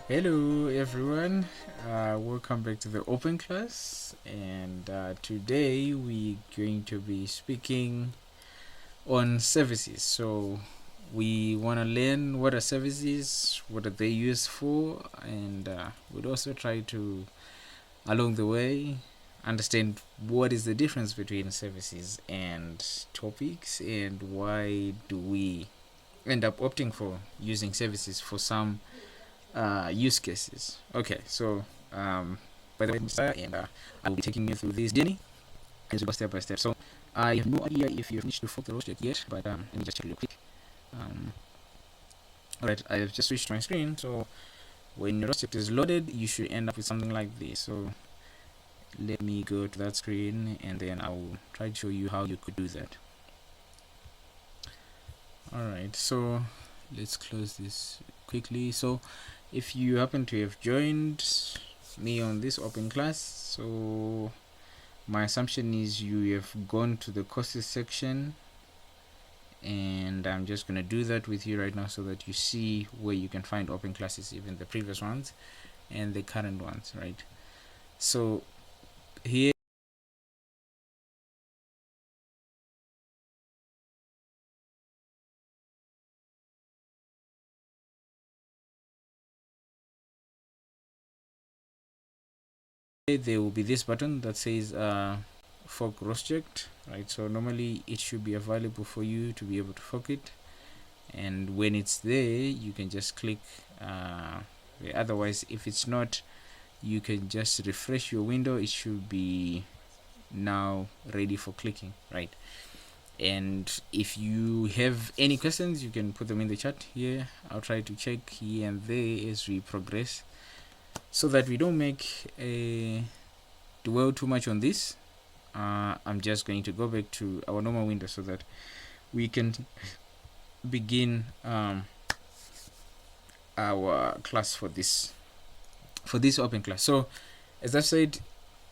Hello everyone, welcome back to the open class, and today we're going to be speaking on services. So we want to learn what are services, what are they used for, and we'd also try to, along the way, understand what is the difference between services and topics, and why do we end up opting for using services for some use cases. Okay, so by the way, and I will be taking you through this journey as we go step by step. So I have no idea if you've finished to fork the roast yet, but let me just check real quick. Alright, I have just switched my screen, so when your roast is loaded, you should end up with something like this. So let me go to that screen, and then I will try to show you how you could do that. Alright, so let's close this quickly. So if you happen to have joined me on this open class, so my assumption is you have gone to the courses section, and I'm just gonna do that with you right now so that you see where you can find open classes, even the previous ones and the current ones, right? So here there will be this button that says fork project, right? So normally it should be available for you to be able to fork it, and when it's there you can just click. Otherwise, if it's not, you can just refresh your window. It should be now ready for clicking, right? And if you have any questions, you can put them in the chat here. I'll try to check here and there as we progress, so that we don't make a dwell too much on this. I'm just going to go back to our normal window so that we can begin our class for this open class. So as I said,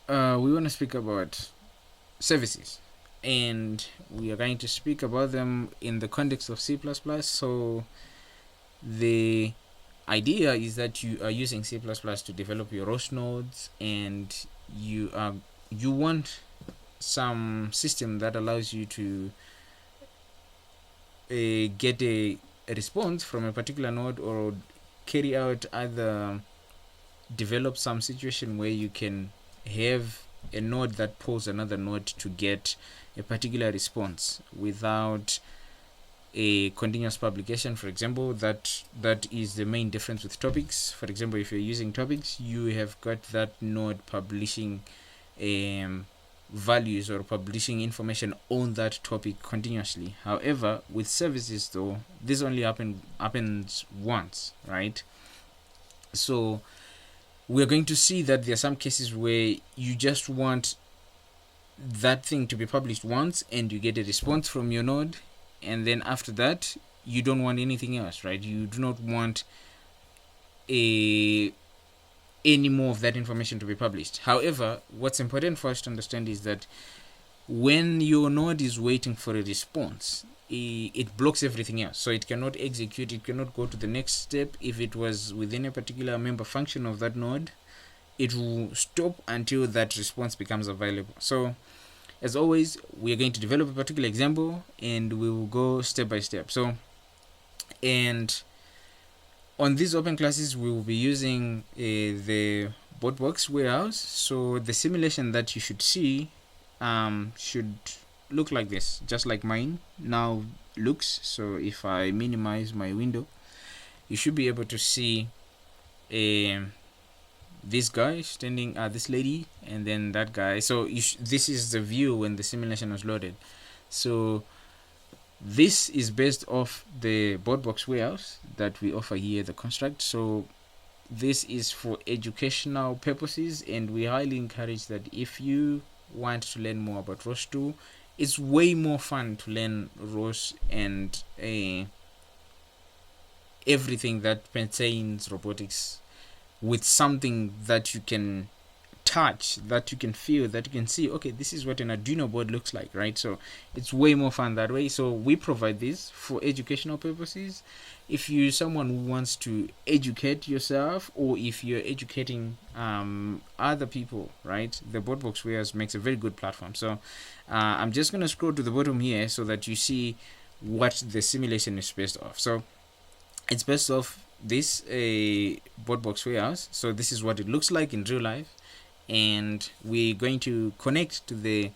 we want to speak about services, and we are going to speak about them in the context of C++. So the idea is that you are using C++ to develop your ROS nodes, and you want some system that allows you to get a response from a particular node, or carry out either develop some situation where you can have a node that pulls another node to get a particular response without a continuous publication. For example, that is the main difference with topics. For example, if you're using topics, you have got that node publishing values or publishing information on that topic continuously. However, with services though, this only happens once, right? So we're going to see that there are some cases where you just want that thing to be published once and you get a response from your node, and then after that you don't want anything else, right? You do not want any more of that information to be published. However, what's important for us to understand is that when your node is waiting for a response, it blocks everything else. So it cannot execute, it cannot go to the next step. If it was within a particular member function of that node, it will stop until that response becomes available. So as always, we are going to develop a particular example, and we will go step by step. So, and on these open classes, we will be using the BotBox warehouse. So the simulation that you should see should look like this, just like mine now looks. So if I minimize my window, you should be able to see this guy standing, this lady, and then that guy. So this is the view when the simulation was loaded. So this is based off the BotBox warehouse that we offer here, the Construct. So this is for educational purposes, and we highly encourage that if you want to learn more about ROS 2, it's way more fun to learn ROS and everything that pertains robotics with something that you can touch, that you can feel, that you can see, okay, this is what an Arduino board looks like, right? So it's way more fun that way. So we provide this for educational purposes. If you're someone who wants to educate yourself, or if you're educating other people, right, the BoardBox Warehouse makes a very good platform. So I'm just going to scroll to the bottom here so that you see what the simulation is based off. So it's based off this BoardBox Warehouse. So this is what it looks like in real life, and we're going to connect to the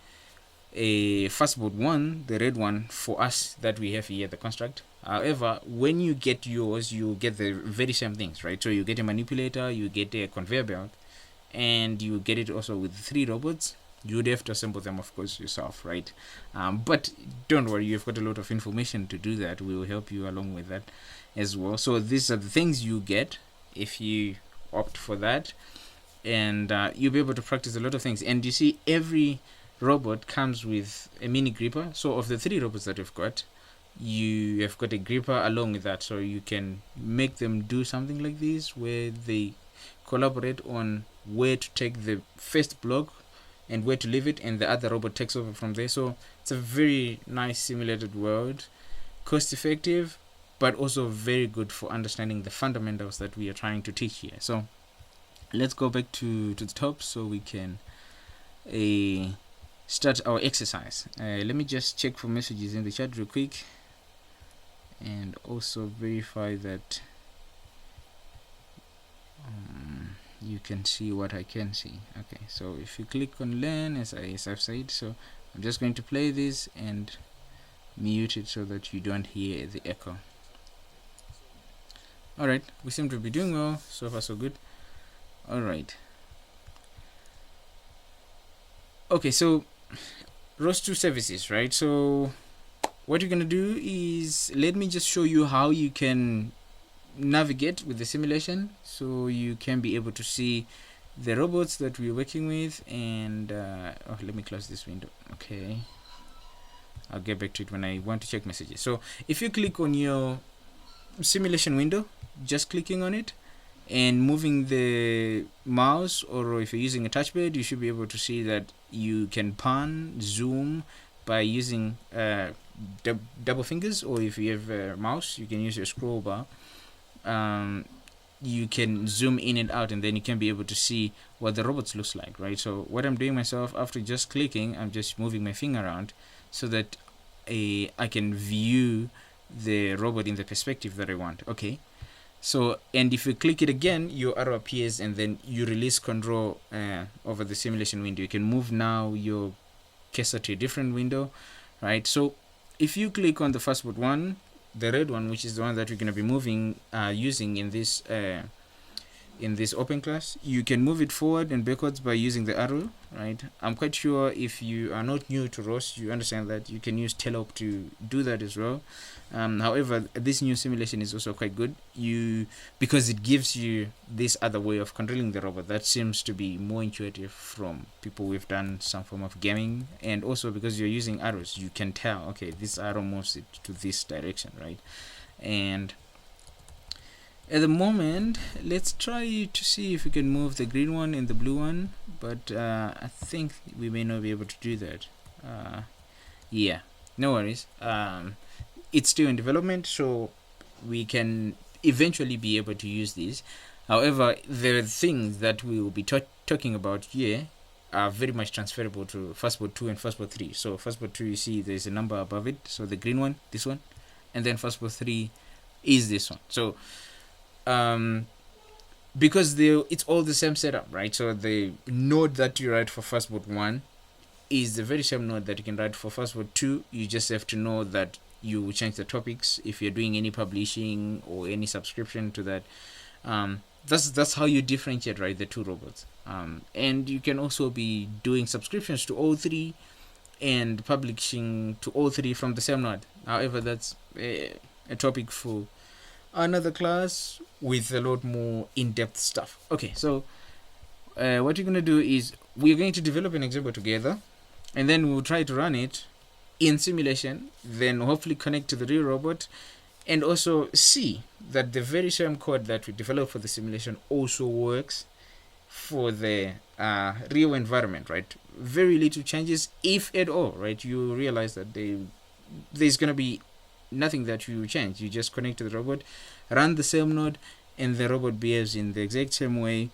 fastboard one, the red one for us that we have here, the Construct. However, when you get yours, you get the very same things, right? So you get a manipulator, you get a conveyor belt, and you get it also with 3 robots. You would have to assemble them, of course, yourself, right? But don't worry, you've got a lot of information to do that. We will help you along with that as well. So these are the things you get if you opt for that, and you'll be able to practice a lot of things. And you see, every robot comes with a mini gripper. So of the 3 robots that we've got, you have got a gripper along with that, so you can make them do something like this, where they collaborate on where to take the first block and where to leave it, and the other robot takes over from there. So it's a very nice simulated world, cost effective, but also very good for understanding the fundamentals that we are trying to teach here. So let's go back to the top so we can start our exercise. Let me just check for messages in the chat real quick, and also verify that you can see what I can see. Okay, so if you click on learn, as I've said, so I'm just going to play this and mute it so that you don't hear the echo. Alright, we seem to be doing well, so far so good. Alright, okay, so ROS 2 services, right? So what you're gonna do is, let me just show you how you can navigate with the simulation, so you can be able to see the robots that we're working with. And let me close this window. Okay, I'll get back to it when I want to check messages. So if you click on your simulation window, just clicking on it and moving the mouse, or if you're using a touchpad, you should be able to see that you can pan, zoom by using double fingers, or if you have a mouse, you can use your scroll bar. You can zoom in and out, and then you can be able to see what the robots looks like, right? So what I'm doing myself, after just clicking, I'm just moving my finger around so that I can view the robot in the perspective that I want. Okay, so, and if you click it again, your arrow appears, and then you release control over the simulation window. You can move now your cursor to a different window, right? So if you click on the fastboard one, the red one, which is the one that we're going to be moving using in this open class, you can move it forward and backwards by using the arrow, right? I'm quite sure if you are not new to ROS, you understand that you can use Telop to do that as well. However, this new simulation is also quite good, because it gives you this other way of controlling the robot that seems to be more intuitive from people who've done some form of gaming. And also because you're using arrows, you can tell, okay, this arrow moves it to this direction, right? And at the moment, let's try to see if we can move the green one and the blue one, but I think we may not be able to do that. Yeah, no worries. It's still in development, so we can eventually be able to use these. However, the things that we will be talking about here are very much transferable to fastboard 2 and fastboard 3. So fastboard 2, you see there's a number above it, so the green one, this one, and then fastboard 3 is this one. So because it's all the same setup, right? So the node that you write for fastboard 1 is the very same node that you can write for fastboard 2. You just have to know that you will change the topics if you're doing any publishing or any subscription to that. That's how you differentiate, right, the two robots. And you can also be doing subscriptions to all 3 and publishing to all 3 from the same node. However, that's a topic for another class with a lot more in-depth stuff. Okay, so what you're going to do is we're going to develop an example together, and then we'll try to run it in simulation, then hopefully connect to the real robot, and also see that the very same code that we developed for the simulation also works for the real environment, right? Very little changes, if at all, right? You realize that there's gonna be nothing that you change. You just connect to the robot, run the same node, and the robot behaves in the exact same way.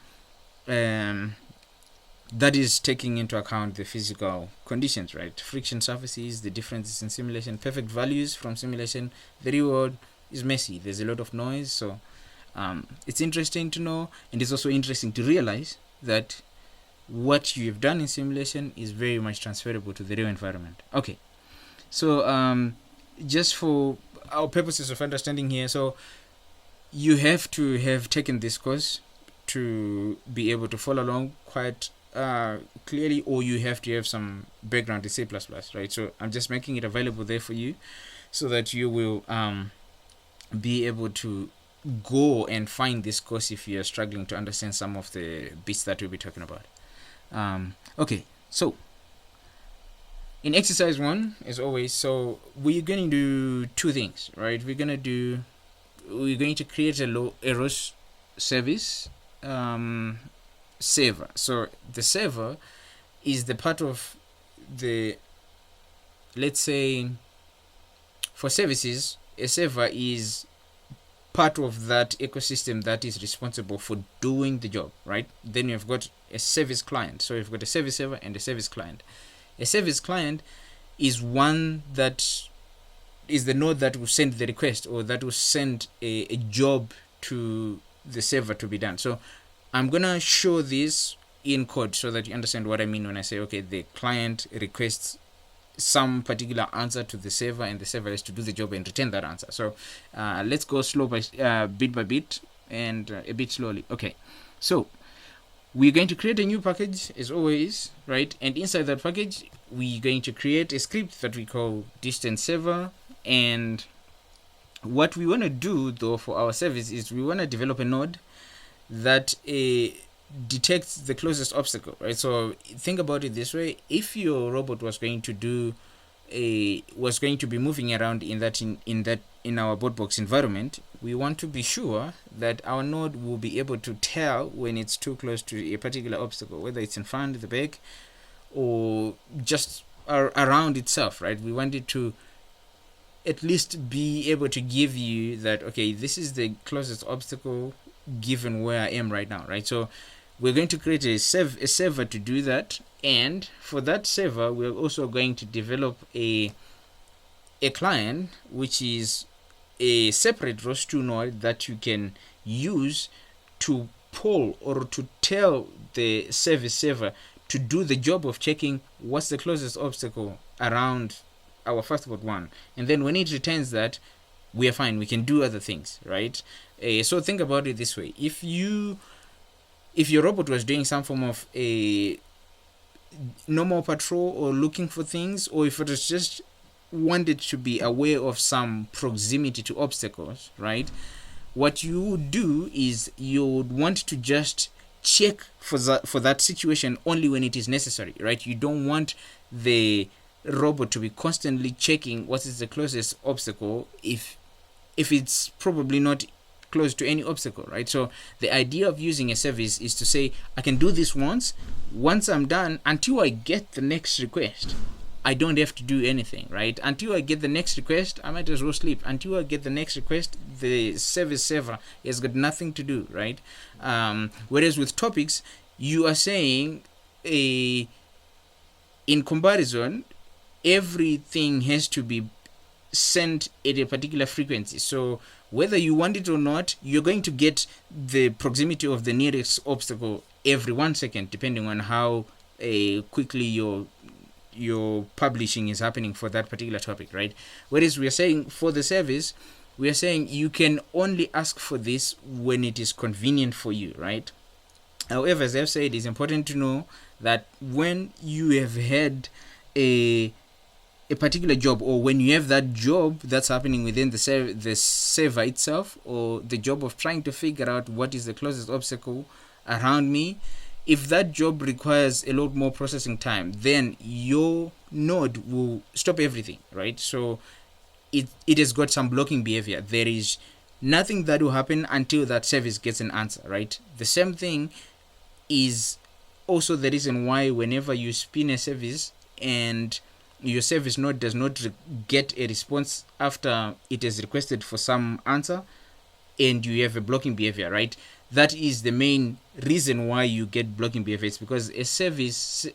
That is taking into account the physical conditions, right? Friction surfaces, the differences in simulation, perfect values from simulation. The real world is messy. There's a lot of noise, so it's interesting to know, and it's also interesting to realize that what you have done in simulation is very much transferable to the real environment. Okay, so just for our purposes of understanding here, so you have to have taken this course to be able to follow along quite clearly, or you have to have some background in C++, right? So I'm just making it available there for you so that you will be able to go and find this course if you're struggling to understand some of the bits that we'll be talking about. Okay, so in exercise 1, as always, so we're going to do two things, right? We're going to create a ROS service server. So the server is the part of the, let's say, for services, a server is part of that ecosystem that is responsible for doing the job, right? Then you've got a service client. So you've got a service server and a service client. A service client is one that is the node that will send the request, or that will send a job to the server to be done. So I'm gonna show this in code so that you understand what I mean when I say, okay, the client requests some particular answer to the server, and the server has to do the job and return that answer. So let's go slow by bit by bit, and a bit slowly. Okay, so we're going to create a new package as always, right? And inside that package, we're going to create a script that we call distance server. And what we want to do though for our service is we want to develop a node that detects the closest obstacle, right? So think about it this way: if your robot was going to be moving around in our board box environment, we want to be sure that our node will be able to tell when it's too close to a particular obstacle, whether it's in front, the back, or just around itself, right? We want it to at least be able to give you that, okay, this is the closest obstacle given where I am right now, right? So we're going to create a server to do that, and for that server we're also going to develop a client, which is a separate ROS2 node that you can use to pull or to tell the service server to do the job of checking what's the closest obstacle around our first board 1, and then when it returns that, we are fine, we can do other things, right? So think about it this way: if your robot was doing some form of a normal patrol or looking for things, or if it was just wanted to be aware of some proximity to obstacles, right? What you would do is you would want to just check for that situation only when it is necessary, right? You don't want the robot to be constantly checking what is the closest obstacle if it's probably not close to any obstacle, right? So the idea of using a service is to say, I can do this once I'm done, until I get the next request, I don't have to do anything, right? Until I get the next request, I might as well sleep. Until I get the next request, the service server has got nothing to do, right? Whereas with topics, you are saying in comparison, everything has to be sent at a particular frequency. So whether you want it or not, you're going to get the proximity of the nearest obstacle every 1 second, depending on how quickly your publishing is happening for that particular topic, right? Whereas we are saying for the service, we are saying you can only ask for this when it is convenient for you, right? However, as I've said, it's important to know that when you have had a particular job, or when you have that job that's happening within the server itself, or the job of trying to figure out what is the closest obstacle around me, if that job requires a lot more processing time, then your node will stop everything, right? So it has got some blocking behavior. There is nothing that will happen until that service gets an answer, right? The same thing is also the reason why whenever you spin a service and your service node does not get a response after it has requested for some answer, and you have a blocking behavior, right? That is the main reason why you get blocking behavior. It's because a service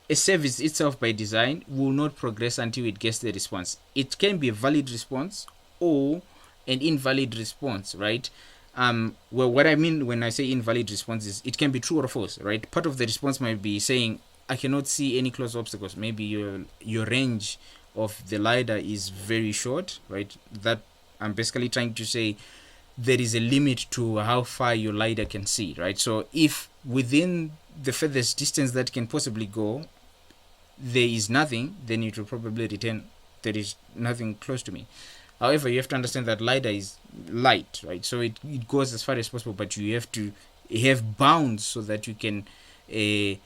itself by design will not progress until it gets the response. It can be a valid response or an invalid response, right? Well, what I mean when I say invalid response is it can be true or false, right? Part of the response might be saying, I cannot see any close obstacles. Maybe your range of the LiDAR is very short, right? That I'm basically trying to say there is a limit to how far your LiDAR can see, right? So if within the furthest distance that can possibly go, there is nothing, then it will probably return there is nothing close to me. However, you have to understand that LiDAR is light, right? So it goes as far as possible, but you have to have bounds so that you can be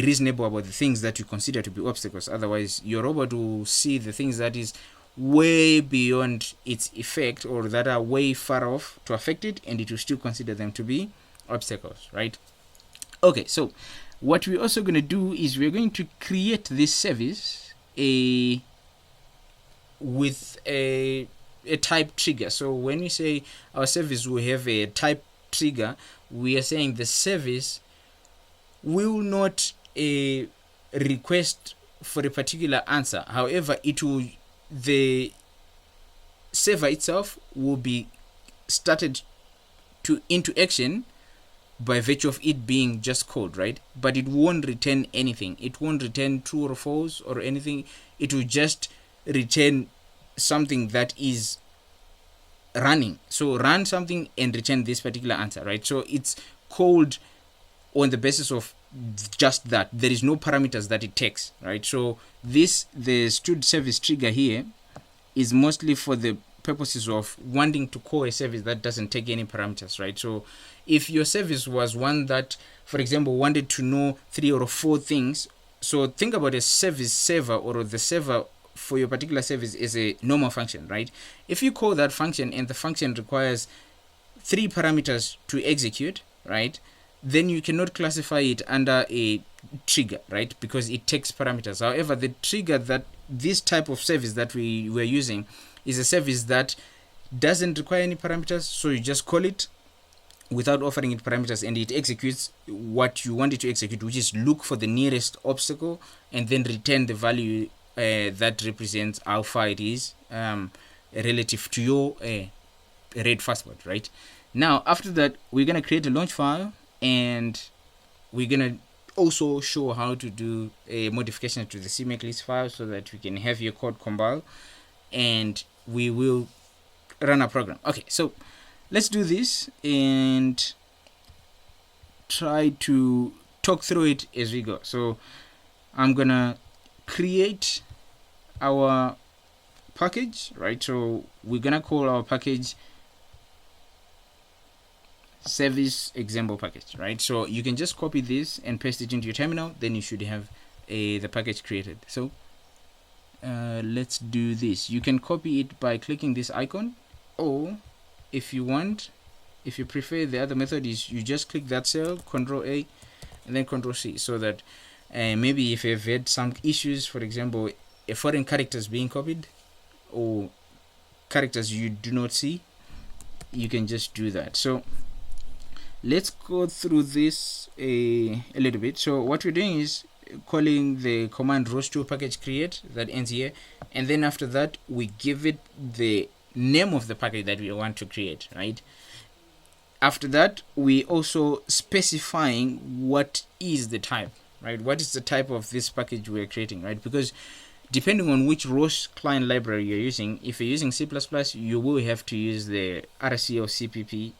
reasonable about the things that you consider to be obstacles. Otherwise, your robot will see the things that is way beyond its effect or that are way far off to affect it, and it will still consider them to be obstacles, right? Okay, so what we're also going to do is we're going to create this service with a type trigger. So when we say our service will have a type trigger, we are saying the service will not request for a particular answer. However, the server itself will be started into action by virtue of it being just code, right? But it won't return anything. It won't return true or false or anything. It will just return something that is running. So run something and return this particular answer, right? So it's called on the basis of just that. There is no parameters that it takes, right? So the std service trigger here is mostly for the purposes of wanting to call a service that doesn't take any parameters, right? So if your service was one that, for example, wanted to know 3 or 4 things, so think about a service server or the server for your particular service is a normal function, right? If you call that function and the function requires 3 parameters to execute, right, then you cannot classify it under a trigger, right, because it takes parameters. However, the trigger that this type of service that we were using is a service that doesn't require any parameters, so you just call it without offering it parameters and it executes what you want it to execute, which is look for the nearest obstacle and then return the value that represents how far it is relative to your red fastboard, right? Now, after that, we're going to create a launch file and we're going to also show how to do a modification to the CMake list file so that we can have your code compile and we will run a program. Okay, so let's do this and try to talk through it as we go. So I'm going to create our package, right? So we're going to call our package service example package, right? So you can just copy this and paste it into your terminal, then you should have the package created. So let's do this. You can copy it by clicking this icon, or if you prefer, the other method is you just click that cell, Control A and then Control C, so that maybe if you've had some issues, for example, a foreign characters being copied or characters you do not see, you can just do that. So let's go through this a little bit. So what we're doing is calling the command ROS2 package create that ends here, and then after that we give it the name of the package that we want to create, right? After that, we also specifying what is the type, right? What is the type of this package we're creating, right? Because depending on which ROS client library you're using, if you're using C++, you will have to use the RC or CPP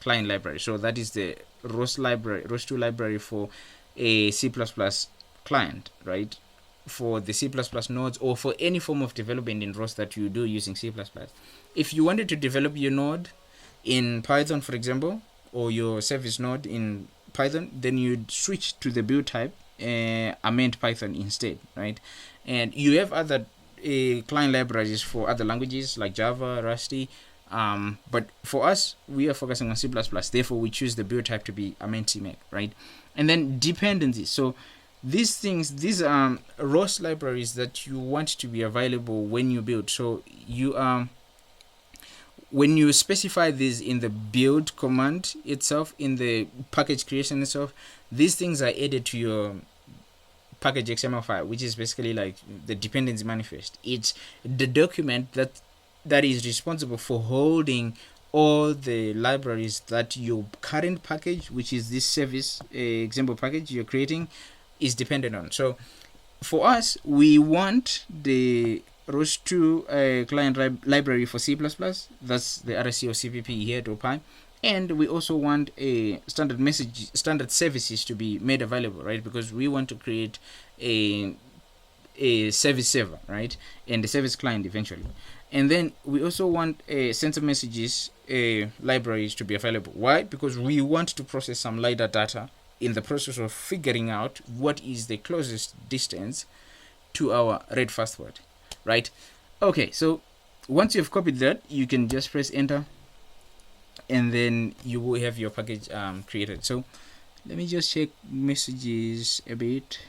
client library. So that is the ROS library, ROS2 library for a C++ client, right? For the C++ nodes or for any form of development in ROS that you do using C++. If you wanted to develop your node in Python, for example, or your service node in Python, then you'd switch to the build type amend Python instead, right? And you have other client libraries for other languages like Java, Rusty, But for us, we are focusing on C++. Therefore, we choose the build type to be CMake, right? And then dependencies. So these are ROS libraries that you want to be available when you build. So when you specify these in the build command itself, in the package creation itself, these things are added to your package XML file, which is basically like the dependency manifest. It's the document that is responsible for holding all the libraries that your current package, which is this service example package you're creating, is dependent on. So for us, we want the ROS2 client library for C++. That's the RSC or CPP here to Pi. And we also want a standard services to be made available, right? Because we want to create a service server, right? And the service client eventually. And then we also want a sensor messages libraries to be available. Why? Because we want to process some LiDAR data in the process of figuring out what is the closest distance to our red fast forward, right? Okay, so once you've copied that, you can just press enter, and then you will have your package created. So let me just check messages a bit.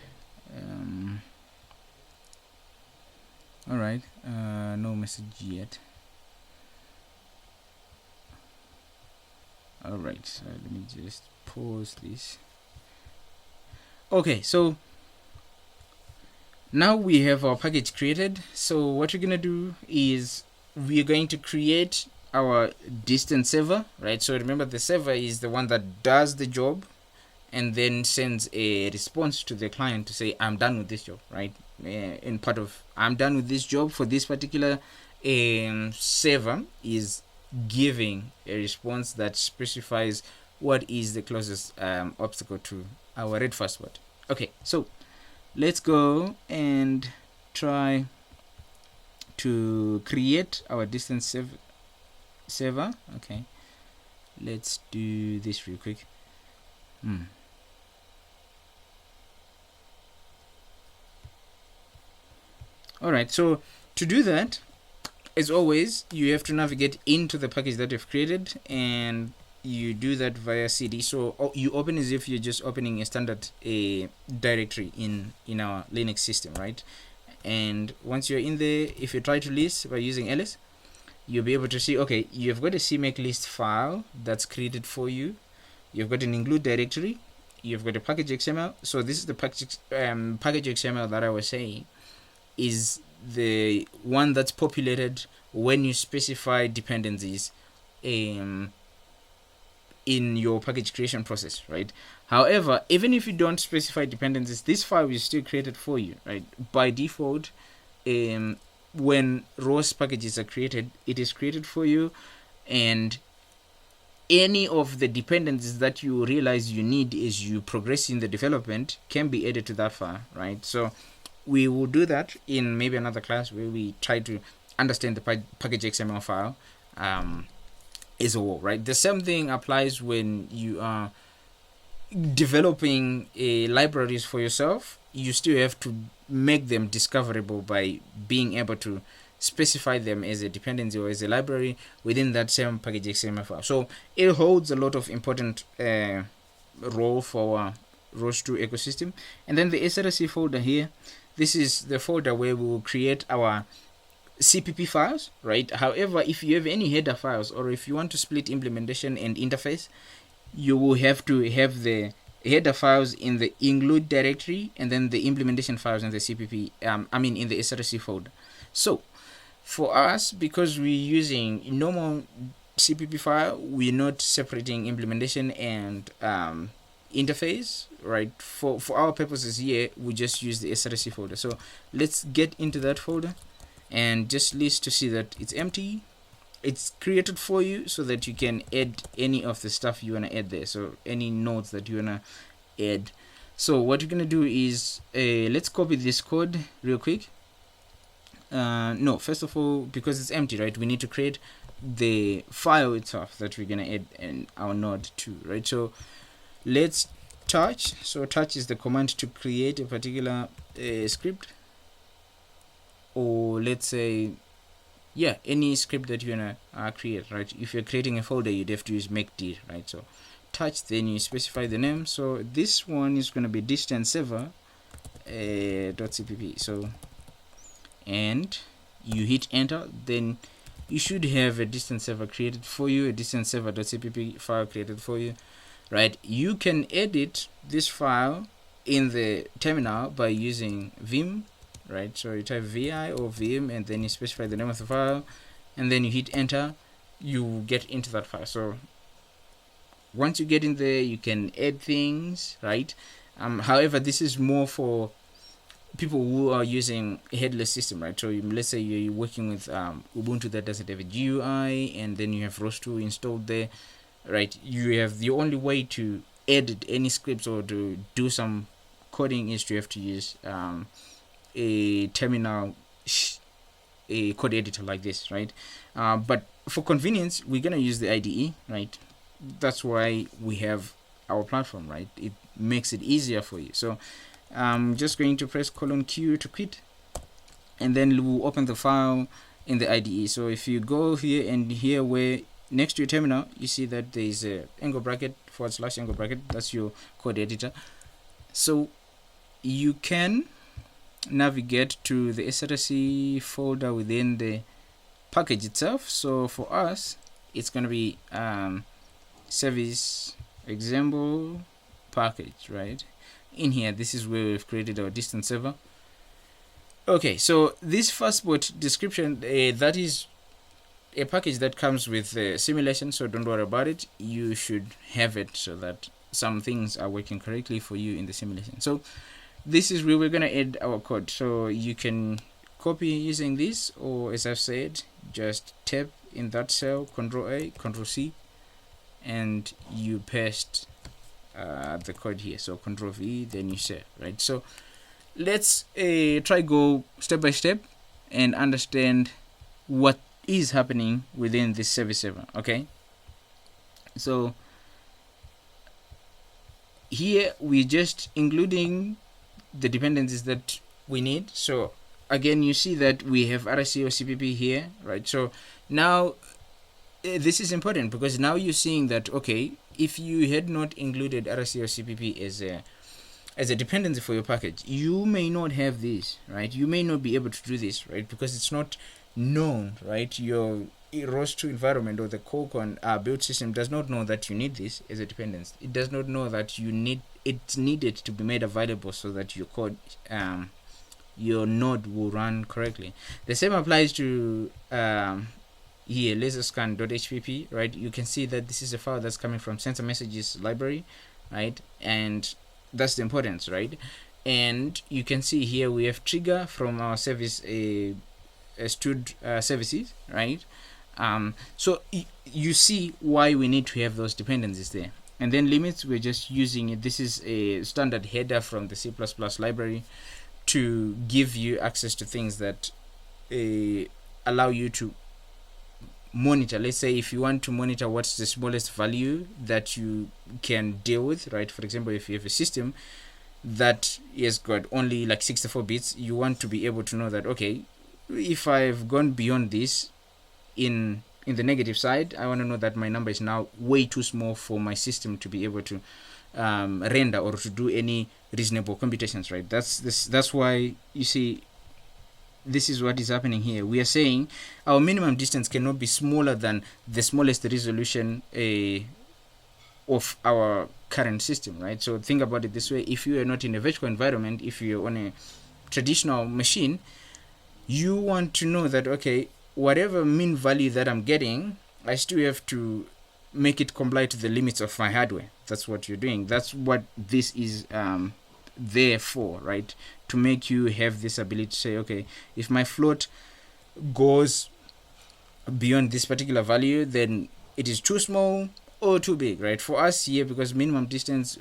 All right, no message yet. All right, so let me just pause this. Okay, so now we have our package created. So what we're gonna do is we're going to create our distance server, right? So remember, the server is the one that does the job and then sends a response to the client to say, I'm done with this job, right? In part of I'm done with this job for this particular server is giving a response that specifies what is the closest obstacle to our red fast forward. Okay, so let's go and try to create our distance server. Okay, let's do this real quick. Alright, so to do that, as always, you have to navigate into the package that you've created, and you do that via cd. So you open as if you're just opening a standard directory in our Linux system, right? And once you're in there, if you try to list by using ls, you'll be able to see, okay, you've got a CMake list file that's created for you. You've got an include directory. You've got a package XML. So this is the package XML that I was saying is the one that's populated when you specify dependencies in your package creation process, right? However, even if you don't specify dependencies, this file is still created for you, right? By default, when ROS packages are created, it is created for you, and any of the dependencies that you realize you need as you progress in the development can be added to that file, right? So we will do that in maybe another class where we try to understand the package XML file as a whole, right? The same thing applies when you are developing libraries for yourself. You still have to make them discoverable by being able to specify them as a dependency or as a library within that same package XML file. So it holds a lot of important role for our ROS2 ecosystem. And then the SRC folder here, this is the folder where we will create our CPP files, right? However, if you have any header files or if you want to split implementation and interface, you will have to have the header files in the include directory and then the implementation files in the CPP, in the SRC folder. So for us, because we're using normal CPP file, we're not separating implementation and interface, right? For our purposes here, we just use the SRC folder. So let's get into that folder and just list to see that it's empty. It's created for you so that you can add any of the stuff you want to add there, so any nodes that you want to add. So what you're going to do is let's copy this code real quick. No, first of all, because it's empty, right, we need to create the file itself that we're going to add in our node to, right? So let's touch. So touch is the command to create a particular script, or let's say yeah, any script that you wanna create, right? If you're creating a folder, you'd have to use make_d, right? So touch, then you specify the name. So this one is gonna be distance server .cpp. So, and you hit enter, then you should have a distance server created for you, a distance server.cpp file created for you, right? You can edit this file in the terminal by using vim, right? So you type vi or vim, and then you specify the name of the file, and then you hit enter, you get into that file. So once you get in there, you can add things, right? However, this is more for people who are using a headless system, right? So let's say you're working with Ubuntu that doesn't have a GUI, and then you have ROS2 installed there, right? You have the only way to edit any scripts or to do some coding is to have to use a terminal, a code editor like this, right? But for convenience, we're gonna use the IDE, right? That's why we have our platform, right? It makes it easier for you. So I'm just going to press :Q to quit, and then we'll open the file in the IDE. So if you go here and here where next to your terminal, you see that there is a angle bracket / angle bracket. That's your code editor. So you can navigate to the SRC folder within the package itself. So for us, it's going to be service example package, right? In here, this is where we've created our distance server. Okay, so this fastbot description, that is a package that comes with simulation, so don't worry about it. You should have it so that some things are working correctly for you in the simulation. So this is where we're going to add our code. So you can copy using this, or as I've said, just tap in that cell, Ctrl-A, Ctrl-C, and you paste the code here. So Ctrl-V, then you save, right? So let's try go step by step and understand what is happening within this service server. Okay, so here we're just including the dependencies that we need. So again, you see that we have RSC or CPP here, right? So now this is important because now you're seeing that, okay, if you had not included RSC or CPP as a dependency for your package, you may not have this, right? You may not be able to do this, right? Because it's not known, right? Your ROS2 environment or the Qualcomm build system does not know that you need this as a dependency. It does not know that you need it's needed to be made available so that your code, your node will run correctly. The same applies to here, laserscan.hpp, right? You can see that this is a file that's coming from sensor messages library, right? And that's the importance, right? And you can see here we have trigger from our service stud services, right? So you see why we need to have those dependencies there. And then limits, we're just using it. This is a standard header from the C++ library to give you access to things that allow you to monitor. Let's say if you want to monitor what's the smallest value that you can deal with, right? For example, if you have a system that has got only like 64 bits, you want to be able to know that, okay, if I've gone beyond this in the negative side, I want to know that my number is now way too small for my system to be able to render or to do any reasonable computations, right? That's why you see this is what is happening here. We are saying our minimum distance cannot be smaller than the smallest resolution of our current system, right? So think about it this way. If you are not in a virtual environment, if you're on a traditional machine, you want to know that, okay, whatever mean value that I'm getting, I still have to make it comply to the limits of my hardware. That's what you're doing. That's what this is there for, right? To make you have this ability to say, okay, if my float goes beyond this particular value, then it is too small or too big, right? For us here, because minimum distance,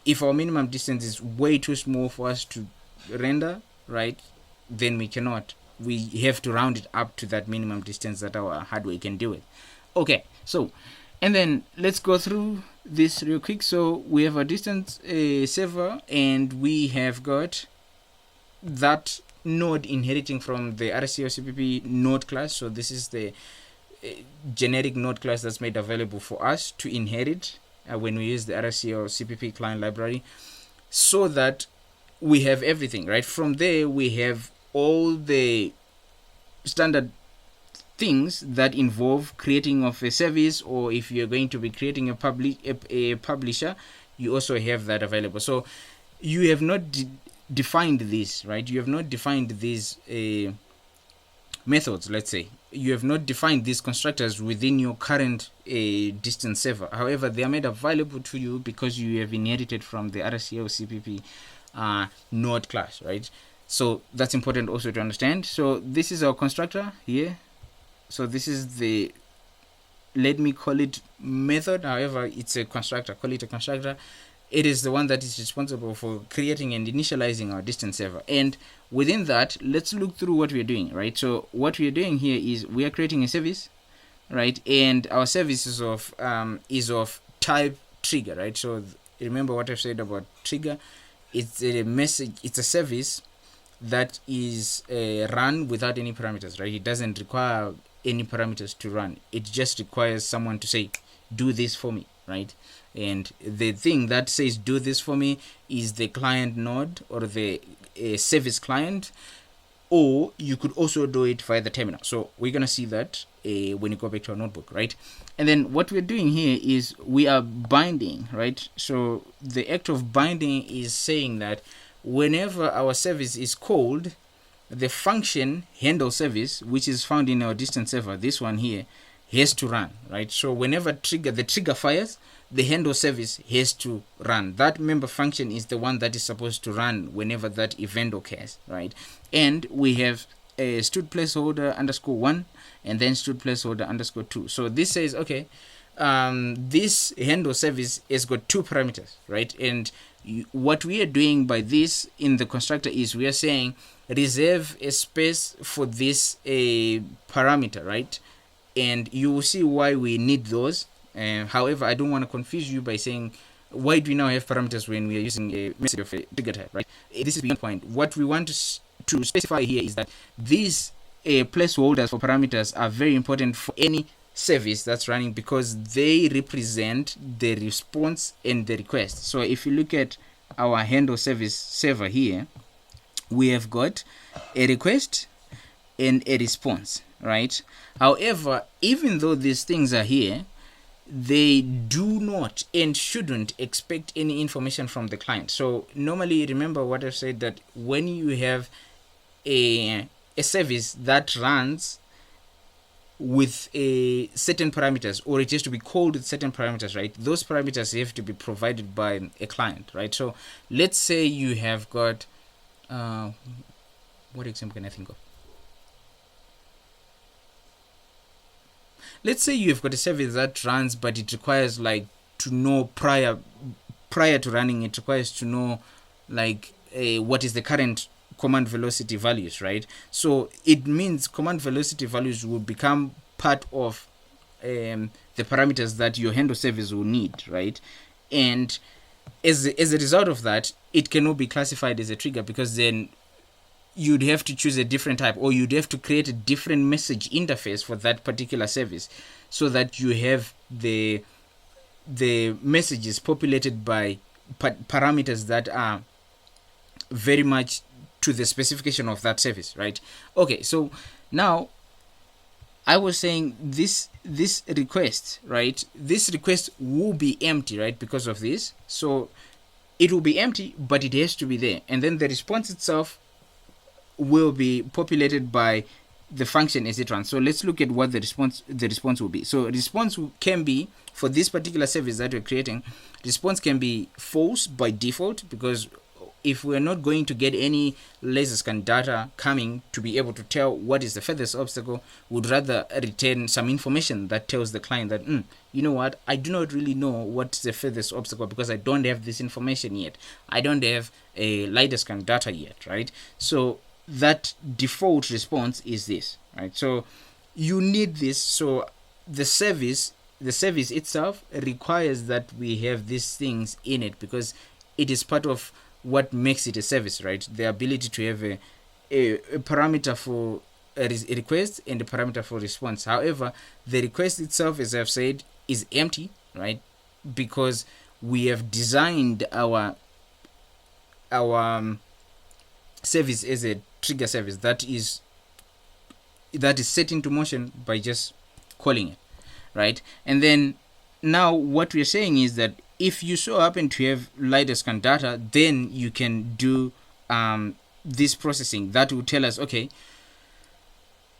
if our minimum distance is way too small for us to render, right, then we cannot. We have to round it up to that minimum distance that our hardware can do it. Okay, so, and then let's go through this real quick. So we have a distance server, and we have got that node inheriting from the RCO CPP node class. So this is the generic node class that's made available for us to inherit when we use the RCO CPP client library, so that we have everything, right? From there, we have all the standard things that involve creating of a service, or if you're going to be creating a publisher, you also have that available. So you have not defined this, right? You have not defined these methods, let's say. You have not defined these constructors within your current distance server. However, they are made available to you because you have inherited from the RCO CPP node class, right? So that's important also to understand. So this is our constructor here. So this is the, let me call it method. However, it's a constructor. Call it a constructor. It is the one that is responsible for creating and initializing our distance server. And within that, let's look through what we're doing, right? So what we're doing here is we are creating a service, right? And our service is of type trigger, right? So remember what I've said about trigger. It's a message. It's a service that is run without any parameters, right? It doesn't require any parameters to run. It just requires someone to say, do this for me, right? And the thing that says do this for me is the client node or the service client, or you could also do it via the terminal. So we're going to see that when you go back to our notebook, right? And then what we're doing here is we are binding, right? So the act of binding is saying that whenever our service is called, the function handle service, which is found in our distance server, this one here, has to run, right? So whenever the trigger fires, the handle service has to run. That member function is the one that is supposed to run whenever that event occurs, right? And we have a stud placeholder _1 and then stud placeholder _2. So this says, okay, this handle service has got two parameters, right? And what we are doing by this in the constructor is we are saying reserve a space for this parameter, right? And you will see why we need those. However, I don't want to confuse you by saying why do we now have parameters when we are using a message of a trigger type, right? This is beyond point. What we want to specify here is that these placeholders for parameters are very important for any service that's running because they represent the response and the request. So if you look at our handle service server here, we have got a request and a response, right? However, even though these things are here, they do not and shouldn't expect any information from the client. So normally, remember what I said, that when you have a service that runs with a certain parameters, or it has to be called with certain parameters, right? Those parameters have to be provided by a client, right? So let's say you have got what example can I think of? Let's say you have got a service that runs, but it requires like to know prior to running, it requires to know like what is the current command velocity values, right? So it means command velocity values will become part of the parameters that your handle service will need, right? And as a result of that, it cannot be classified as a trigger, because then you'd have to choose a different type, or you'd have to create a different message interface for that particular service, so that you have the messages populated by parameters that are very much to the specification of that service, right? Okay, so now I was saying this request, right? This request will be empty, right? Because of this. So it will be empty, but it has to be there. And then the response itself will be populated by the function as it runs. So let's look at what the response will be. So response can be, for this particular service that we're creating, response can be false by default, because if we're not going to get any laser scan data coming to be able to tell what is the furthest obstacle, would rather return some information that tells the client that, you know what, I do not really know what's the furthest obstacle because I don't have this information yet. I don't have a LiDAR scan data yet, right? So that default response is this, right? So you need this. So the service itself requires that we have these things in it, because it is part of what makes it a service, right? The ability to have a parameter for a request and a parameter for response. However, the request itself, as I've said, is empty, right? Because we have designed our service as a trigger service that is set into motion by just calling it, right? And then now what we're saying is that if you so happen to have LiDAR scan data, then you can do this processing that will tell us, okay,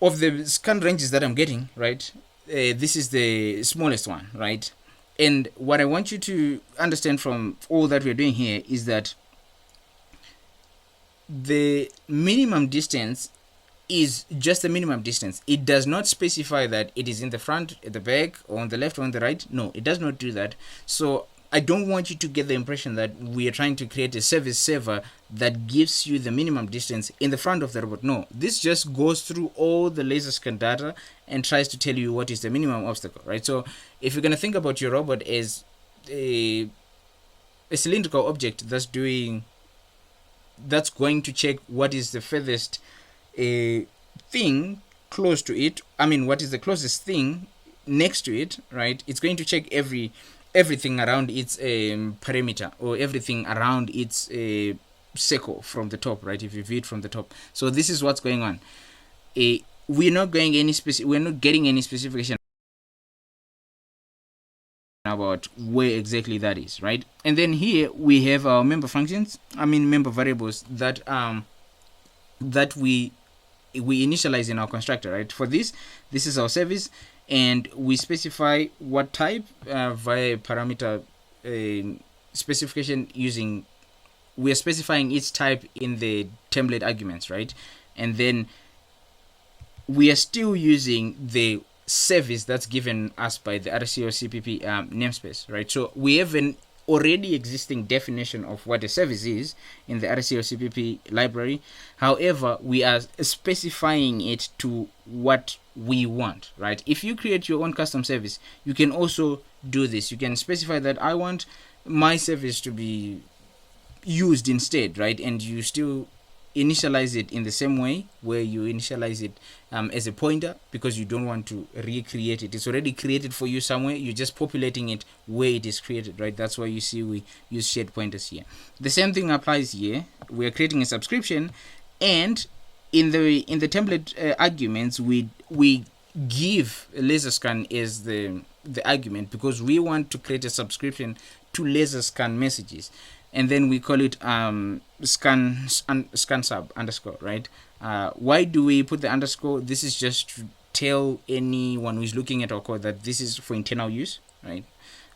of the scan ranges that I'm getting, right, this is the smallest one, right? And what I want you to understand from all that we're doing here is that the minimum distance is just the minimum distance. It does not specify that it is in the front, at the back, or on the left or on the right. No, it does not do that. So I don't want you to get the impression that we are trying to create a service server that gives you the minimum distance in the front of the robot. No, this just goes through all the laser scan data and tries to tell you what is the minimum obstacle, right? So if you're going to think about your robot as a cylindrical object that's going to check what is the furthest thing close to it, what is the closest thing next to it, right? It's going to check everything around its perimeter, or everything around its circle from the top, right? If you view it from the top. So this is what's going on. We're not getting any specification about where exactly that is, right? And then here we have our member functions, member variables that we initialize in our constructor, right? For this is our service, and we specify what type via parameter specification using, we are specifying each type in the template arguments, right? And then we are still using the service that's given us by the RCO-CPP namespace, right? So we have an already existing definition of what a service is in the RCO-CPP library. However, we are specifying it to what we want, right? If you create your own custom service, you can also do this. You can specify that I want my service to be used instead, right? And you still initialize it in the same way where you initialize it as a pointer, because you don't want to recreate it. It's already created for you somewhere. You're just populating it where it is created, right? That's why you see we use shared pointers here. The same thing applies here. We are creating a subscription, and in the template arguments, we give laser scan as the argument, because we want to create a subscription to laser scan messages. And then we call it scan sub underscore, right? Why do we put the underscore? This is just to tell anyone who is looking at our code that this is for internal use, right?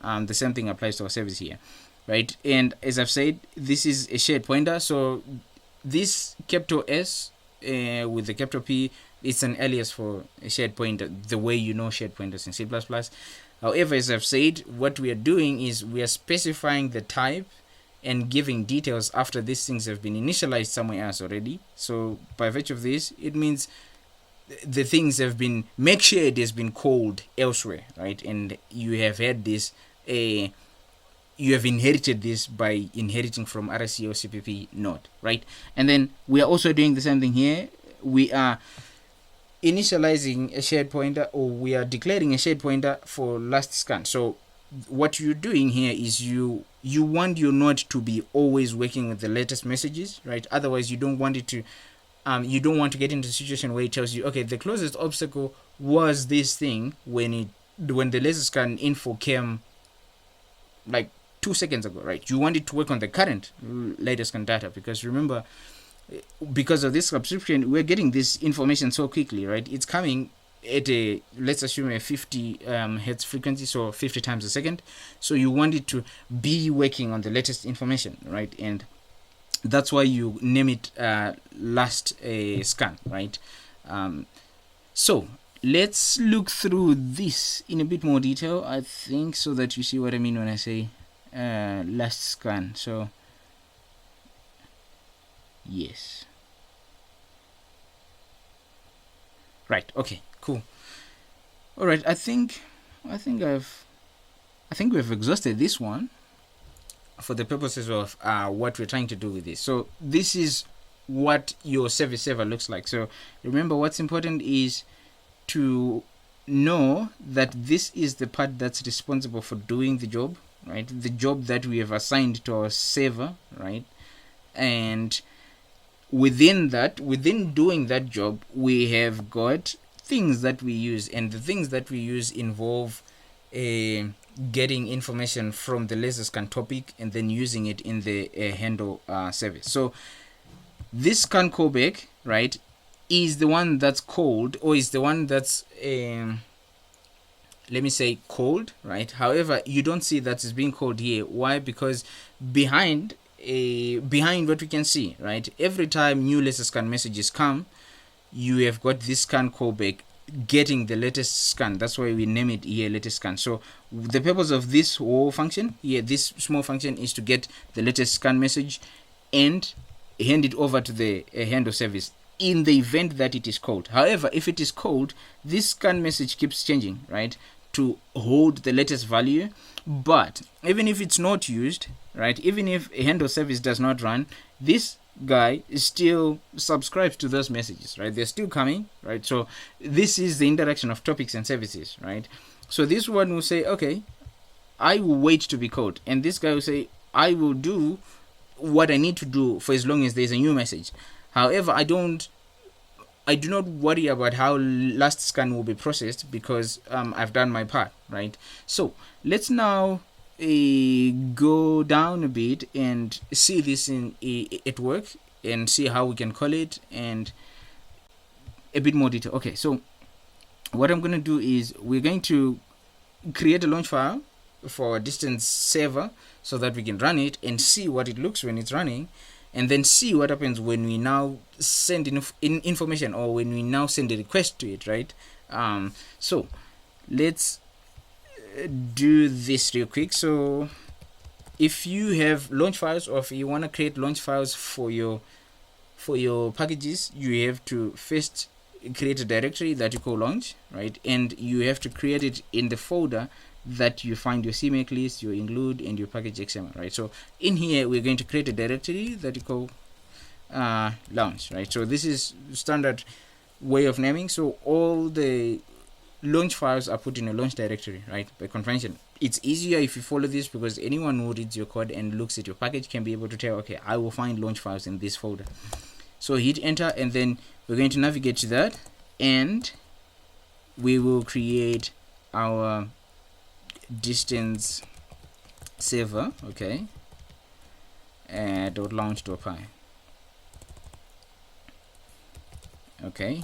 The same thing applies to our service here, right? And as I've said, this is a shared pointer. So this capital S with the capital P, it's an alias for a shared pointer, the way you know shared pointers in C++. However, as I've said, what we are doing is we are specifying the type and giving details after these things have been initialized somewhere else already. So by virtue of this, it means the things have been, make sure it has been called elsewhere, right? And you have had this, you have inherited this by inheriting from RCO-CPP node, right? And then we are also doing the same thing here. We are initializing a shared pointer, or we are declaring a shared pointer for last scan. So what you're doing here is you want your node to be always working with the latest messages, right? Otherwise, you don't want it to you don't want to get into a situation where it tells you, okay, the closest obstacle was this thing when the laser scan info came like 2 seconds ago, right? You want it to work on the current laser scan data, because remember, because of this subscription, we're getting this information so quickly, right? It's coming at a, let's assume, a 50 hertz frequency, so 50 times a second. So you want it to be working on the latest information, right? And that's why you name it last scan, right? So let's look through this in a bit more detail, I think, so that you see what I mean when I say last scan. So yes, right, okay, cool. All right, I think we've exhausted this one for the purposes of what we're trying to do with this. So this is what your service server looks like. So remember, what's important is to know that this is the part that's responsible for doing the job, right? The job that we have assigned to our server, right? And within doing that job, we have got things that we use, and the things that we use involve getting information from the laser scan topic and then using it in the handle service. So this scan callback, right, is the one that's called, or is the one that's let me say called, right? However, you don't see that it's being called here. Why? Because behind what we can see, right, every time new laser scan messages come, you have got this scan callback getting the latest scan. That's why we name it here latest scan. So the purpose of this whole function here, this small function, is to get the latest scan message and hand it over to the handle service in the event that it is called. However, if it is called, this scan message keeps changing, right, to hold the latest value. But even if it's not used, right, even if a handle service does not run, this guy still subscribes to those messages, right? They're still coming, right? So this is the interaction of topics and services, right? So this one will say, okay, I will wait to be called, and this guy will say, I will do what I need to do for as long as there's a new message. However, I do not worry about how last scan will be processed, because I've done my part, right? So let's now go down a bit and see this at work, and see how we can call it, and a bit more detail. Okay, so what I'm going to do is we're going to create a launch file for our distance server so that we can run it and see what it looks when it's running, and then see what happens when we now send in information, or when we now send a request to it, right? So let's do this real quick. So if you have launch files, or if you want to create launch files for your packages, you have to first create a directory that you call launch, right? And you have to create it in the folder that you find your CMake list, your include, and your package XML, right? So in here, we're going to create a directory that you call launch, right? So this is standard way of naming. So all the launch files are put in a launch directory, right, by convention. It's easier if you follow this, because anyone who reads your code and looks at your package can be able to tell, okay, I will find launch files in this folder. So hit enter, and then we're going to navigate to that, and we will create our distance server, okay, dot launch.py. Okay,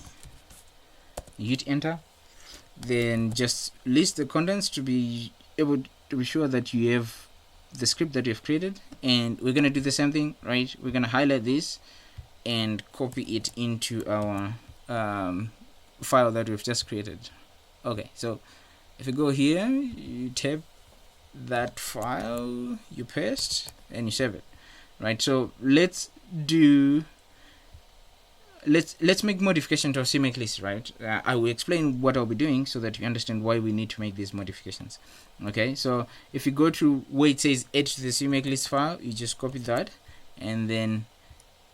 hit enter, then just list the contents to be able to be sure that you have the script that you've created. And we're going to do the same thing, right? We're going to highlight this and copy it into our file that we've just created. Okay, so if you go here, you tap that file, you paste, and you save it, right? So let's make modification to our CMake list, right? I will explain what I'll be doing so that you understand why we need to make these modifications. Okay, so if you go to where it says add to the CMake list file, you just copy that, and then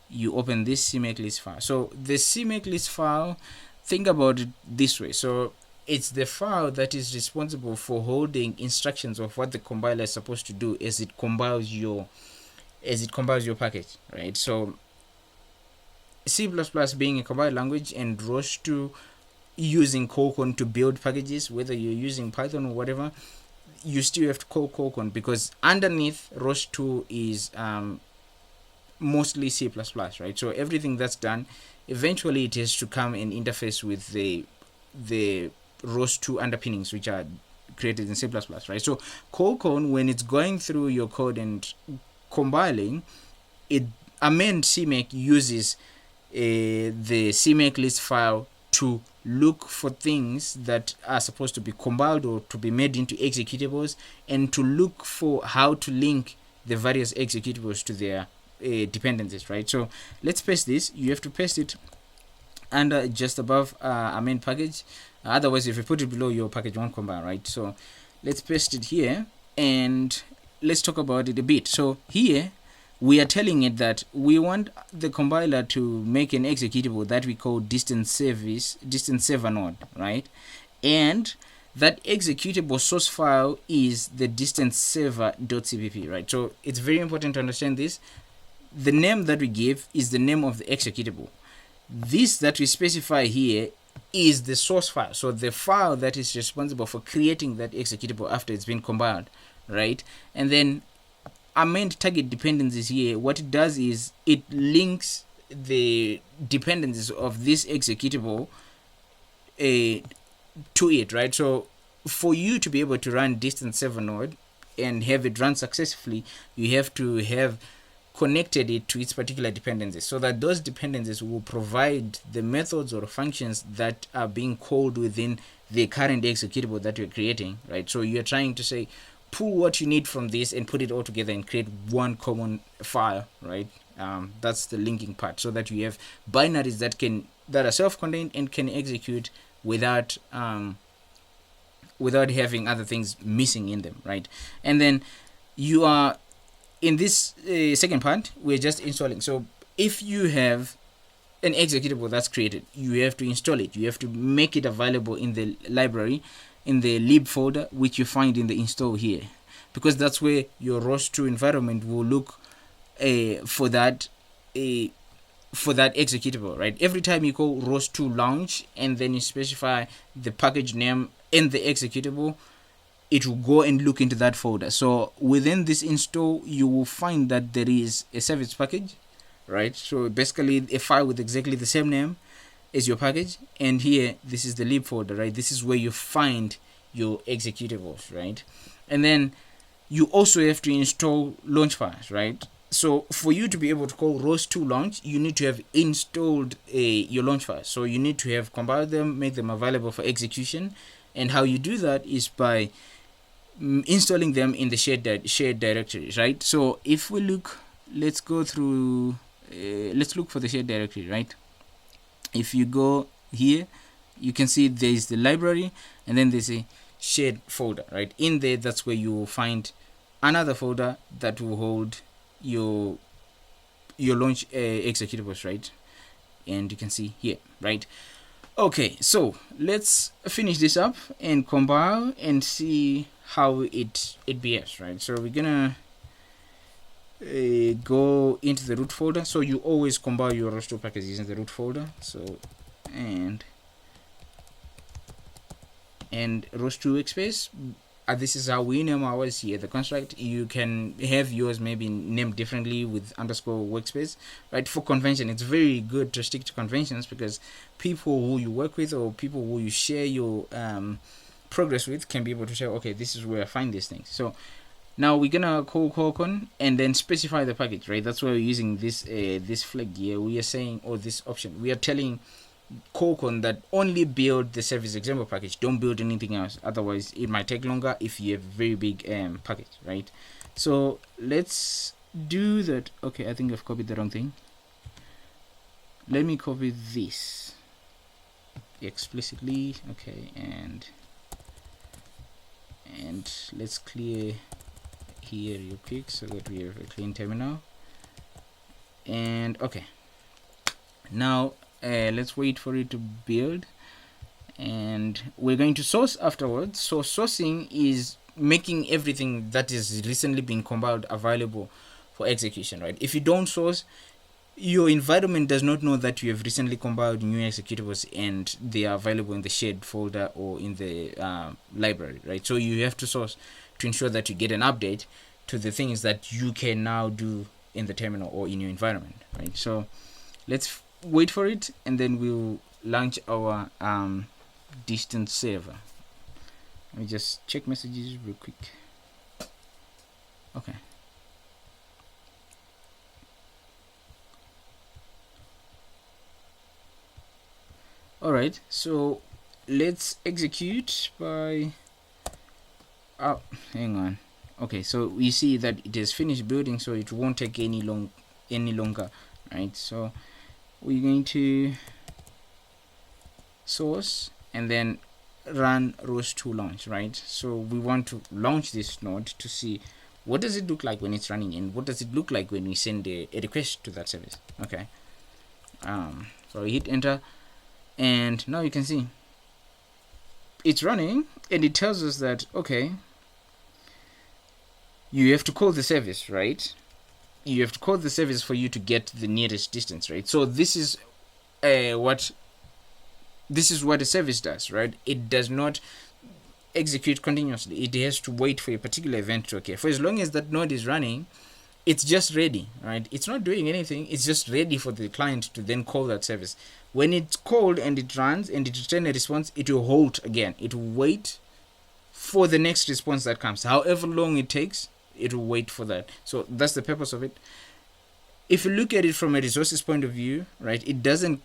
you open this CMake list file. So the CMake list file, think about it this way. So it's the file that is responsible for holding instructions of what the compiler is supposed to do as it compiles your package, right? So C++ being a compiled language, and ROS2 using callcon to build packages, whether you're using Python or whatever, you still have to call callcon, because underneath ROS2 is mostly C++, right? So everything that's done, eventually it has to come and interface with the ROS2 underpinnings, which are created in C++, right? So callcon, when it's going through your code and compiling, it amend CMake uses the CMake list file to look for things that are supposed to be compiled or to be made into executables, and to look for how to link the various executables to their dependencies, right? So let's paste this. You have to paste it under just above our main package. Otherwise, if you put it below, your package won't compile, right? So let's paste it here, and let's talk about it a bit. So here we are telling it that we want the compiler to make an executable that we call distance server node, right? And that executable source file is the distance server.cpp, right? So it's very important to understand this. The name that we give is the name of the executable. This that we specify here is the source file, so the file that is responsible for creating that executable after it's been compiled, right? And then amend target dependencies here, what it does is it links the dependencies of this executable to it, right? So for you to be able to run distance server node and have it run successfully, you have to have connected it to its particular dependencies, so that those dependencies will provide the methods or functions that are being called within the current executable that you're creating, right? So you're trying to say, pull what you need from this and put it all together and create one common file, right? That's the linking part, so that you have binaries that are self-contained and can execute without having other things missing in them, right? And then you are in this second part, we're just installing. So if you have an executable that's created, you have to install it. You have to make it available in the library, in the lib folder, which you find in the install here, because that's where your ROS2 environment will look for that executable, right? Every time you call ROS2 launch and then you specify the package name and the executable, it will go and look into that folder. So within this install, you will find that there is a service package, right? So basically a file with exactly the same name as your package, and here this is the lib folder, right? This is where you find your executables, right? And then you also have to install launch files, right? So for you to be able to call ROS2 launch, you need to have installed your launch files. So you need to have compiled them, make them available for execution, and how you do that is by installing them in the shared directory, right? So if we look, let's go through, let's look for the shared directory, right? If you go here, you can see there is the library, and then there's a shared folder, right? In there, that's where you will find another folder that will hold your launch executables, right? And you can see here, right? Okay, so let's finish this up and compile and see how it behaves, right? So we're gonna go into the root folder. So you always compile your ROS2 packages in the root folder. So and ROS2 workspace. This is how we name ours here, the construct. You can have yours maybe named differently with underscore workspace, right? For convention, it's very good to stick to conventions, because people who you work with or people who you share your progress with can be able to say, okay, this is where I find these things. So now we're gonna call con and then specify the package, right? That's why we're using this this flag here. We are saying, or this option, we are telling Qualcomm that only build the service example package, don't build anything else, otherwise it might take longer if you have a very big package, right? So let's do that. Okay, I think I've copied the wrong thing. Let me copy this explicitly. Okay, and let's clear here real quick so that we have a clean terminal. And okay, now let's wait for it to build, and we're going to source afterwards. So sourcing is making everything that is recently been compiled available for execution, right? If you don't source, your environment does not know that you have recently compiled new executables and they are available in the shared folder or in the library, right? So you have to source to ensure that you get an update to the things that you can now do in the terminal or in your environment, right? So let's wait for it, and then we'll launch our distance server. Let me just check messages real quick. Okay. Alright, so let's execute by hang on. Okay, so we see that it has finished building, so it won't take any longer, right? So we're going to source and then run ROS2 launch, right? So we want to launch this node to see what does it look like when it's running, and what does it look like when we send a request to that service. Okay. So hit enter, and now you can see it's running, and it tells us that, okay, you have to call the service, right? You have to call the service for you to get the nearest distance, right? So this is what a service does, right? It does not execute continuously. It has to wait for a particular event to occur. For as long as that node is running, it's just ready, right? It's not doing anything. It's just ready for the client to then call that service. When it's called and it runs and it returns a response, it will halt again. It will wait for the next response that comes. However long it takes, it will wait for that. So that's the purpose of it. If you look at it from a resources point of view, right, it doesn't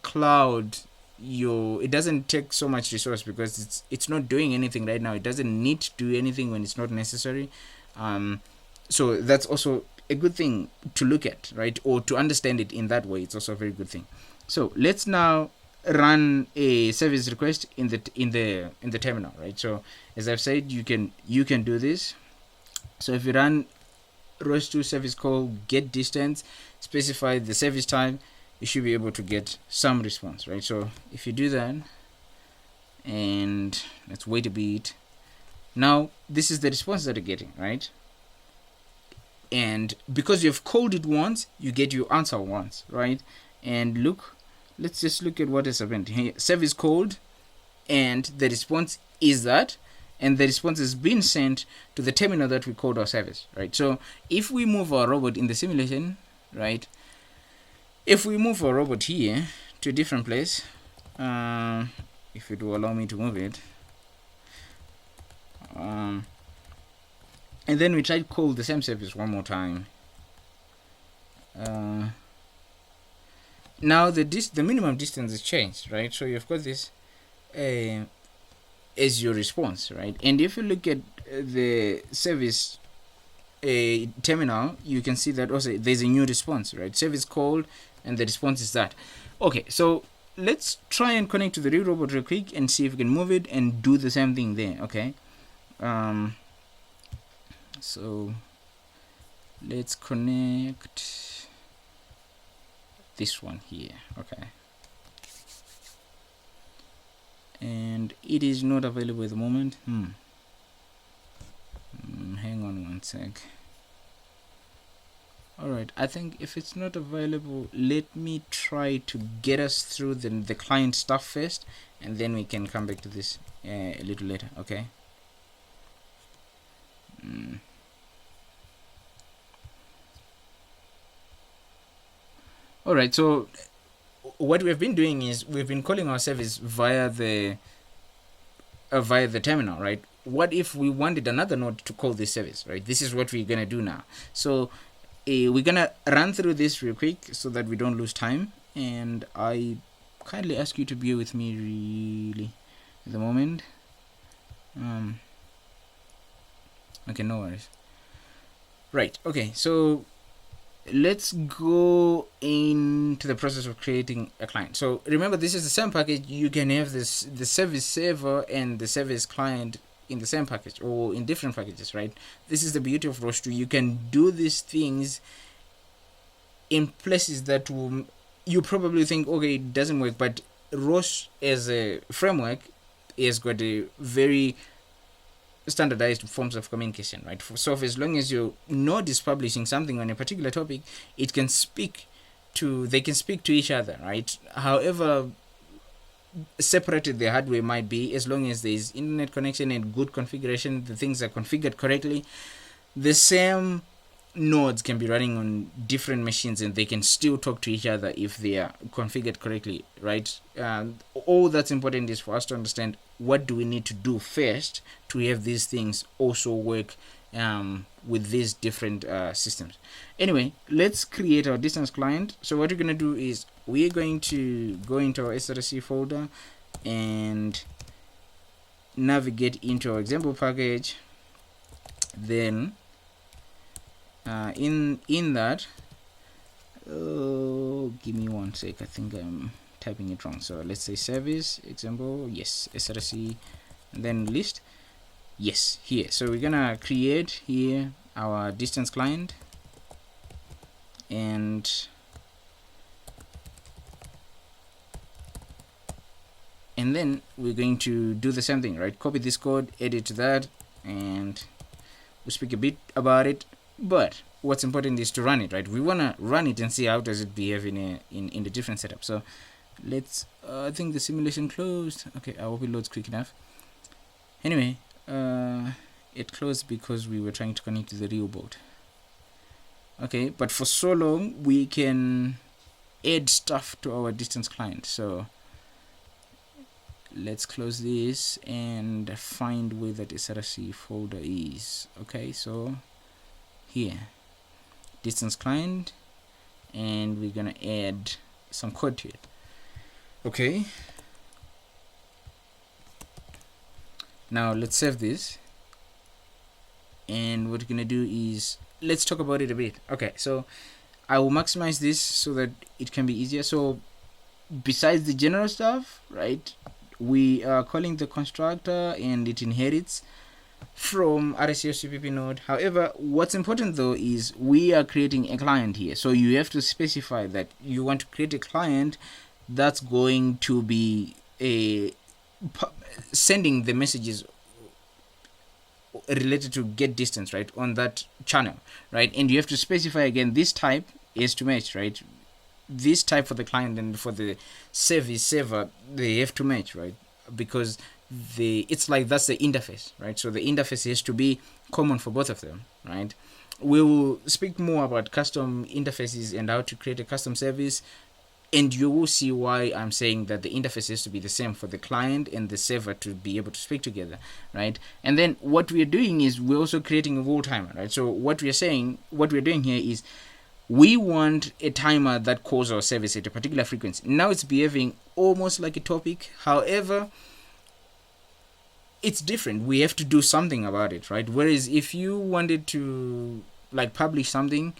it doesn't take so much resource because it's not doing anything right now. It doesn't need to do anything when it's not necessary. So that's also a good thing to look at, right? Or to understand it in that way. It's also a very good thing. So let's now run a service request in the terminal, right? So as I've said, you can do this. So if you run ROS2 service call get distance, specify the service time, you should be able to get some response, right? So if you do that, and let's wait a bit. Now this is the response that you're getting, right? And because you've called it once, you get your answer once, right? And look, let's just look at what has happened here. Service called, and the response is that, and the response has been sent to the terminal that we called our service, right? So if we move our robot in the simulation, right? If we move our robot here to a different place, if it will allow me to move it, and then we try to call the same service one more time. Now the minimum distance is changed, right? So you've got this as your response, right? And if you look at the service terminal, you can see that also there's a new response, right? Service called, and the response is that. Okay, so let's try and connect to the real robot real quick and see if we can move it and do the same thing there. Okay. So let's connect this one here. Okay. And it is not available at the moment. Hang on one sec. Alright, I think if it's not available, let me try to get us through the client stuff first, and then we can come back to this a little later. Okay. Alright, so what we've been doing is we've been calling our service via the terminal, right? What if we wanted another node to call this service, right? This is what we're gonna do now. So we're gonna run through this real quick so that we don't lose time, and I kindly ask you to bear with me really at the moment. Okay, no worries. Right, okay, so let's go into the process of creating a client. So remember, this is the same package. You can have the service server and the service client in the same package or in different packages, right? This is the beauty of ROS2. You can do these things in places that you probably think, okay, it doesn't work, but ROS as a framework has got a very standardized forms of communication, right? So as long as your node is publishing something on a particular topic, they can speak to each other, right? However separated the hardware might be, as long as there is internet connection and good configuration, the things are configured correctly, the same nodes can be running on different machines and they can still talk to each other if they are configured correctly, right? All that's important is for us to understand what do we need to do first to have these things also work with these different systems. Anyway, let's create our distance client. So what we're going to do is we're going to go into our SRC folder and navigate into our example package. Then in that, give me one sec, I think I'm typing it wrong. So let's say service example, yes, SRC, and then list, yes, here. So we're gonna create here our distance client, and then we're going to do the same thing, right? Copy this code, edit that, and we'll speak a bit about it. But what's important is to run it, right? We want to run it and see how does it behave in the different setup. So let's I think the simulation closed. Okay, I hope it loads quick enough. Anyway, it closed because we were trying to connect to the real board. Okay, but for so long we can add stuff to our distance client. So let's close this and find where that SRC folder is. Okay, so here, distance client, and we're gonna add some code to it. Okay, now let's save this, and what we're gonna do is let's talk about it a bit. Okay, so I will maximize this so that it can be easier. So besides the general stuff, right, we are calling the constructor and it inherits from RSCO CPP node. However, what's important though is we are creating a client here, so you have to specify that you want to create a client that's going to be sending the messages related to get distance, right, on that channel, right? And you have to specify again this type is to match, right? This type for the client and for the service server, they have to match, right? Because it's like that's the interface, right? So the interface has to be common for both of them, right? We will speak more about custom interfaces and how to create a custom service, and you will see why I'm saying that the interface has to be the same for the client and the server to be able to speak together, right? And then what we are doing is we're also creating a wall timer, right? So what we're doing here is we want a timer that calls our service at a particular frequency. Now it's behaving almost like a topic. However, it's different. We have to do something about it, right? Whereas if you wanted to like publish something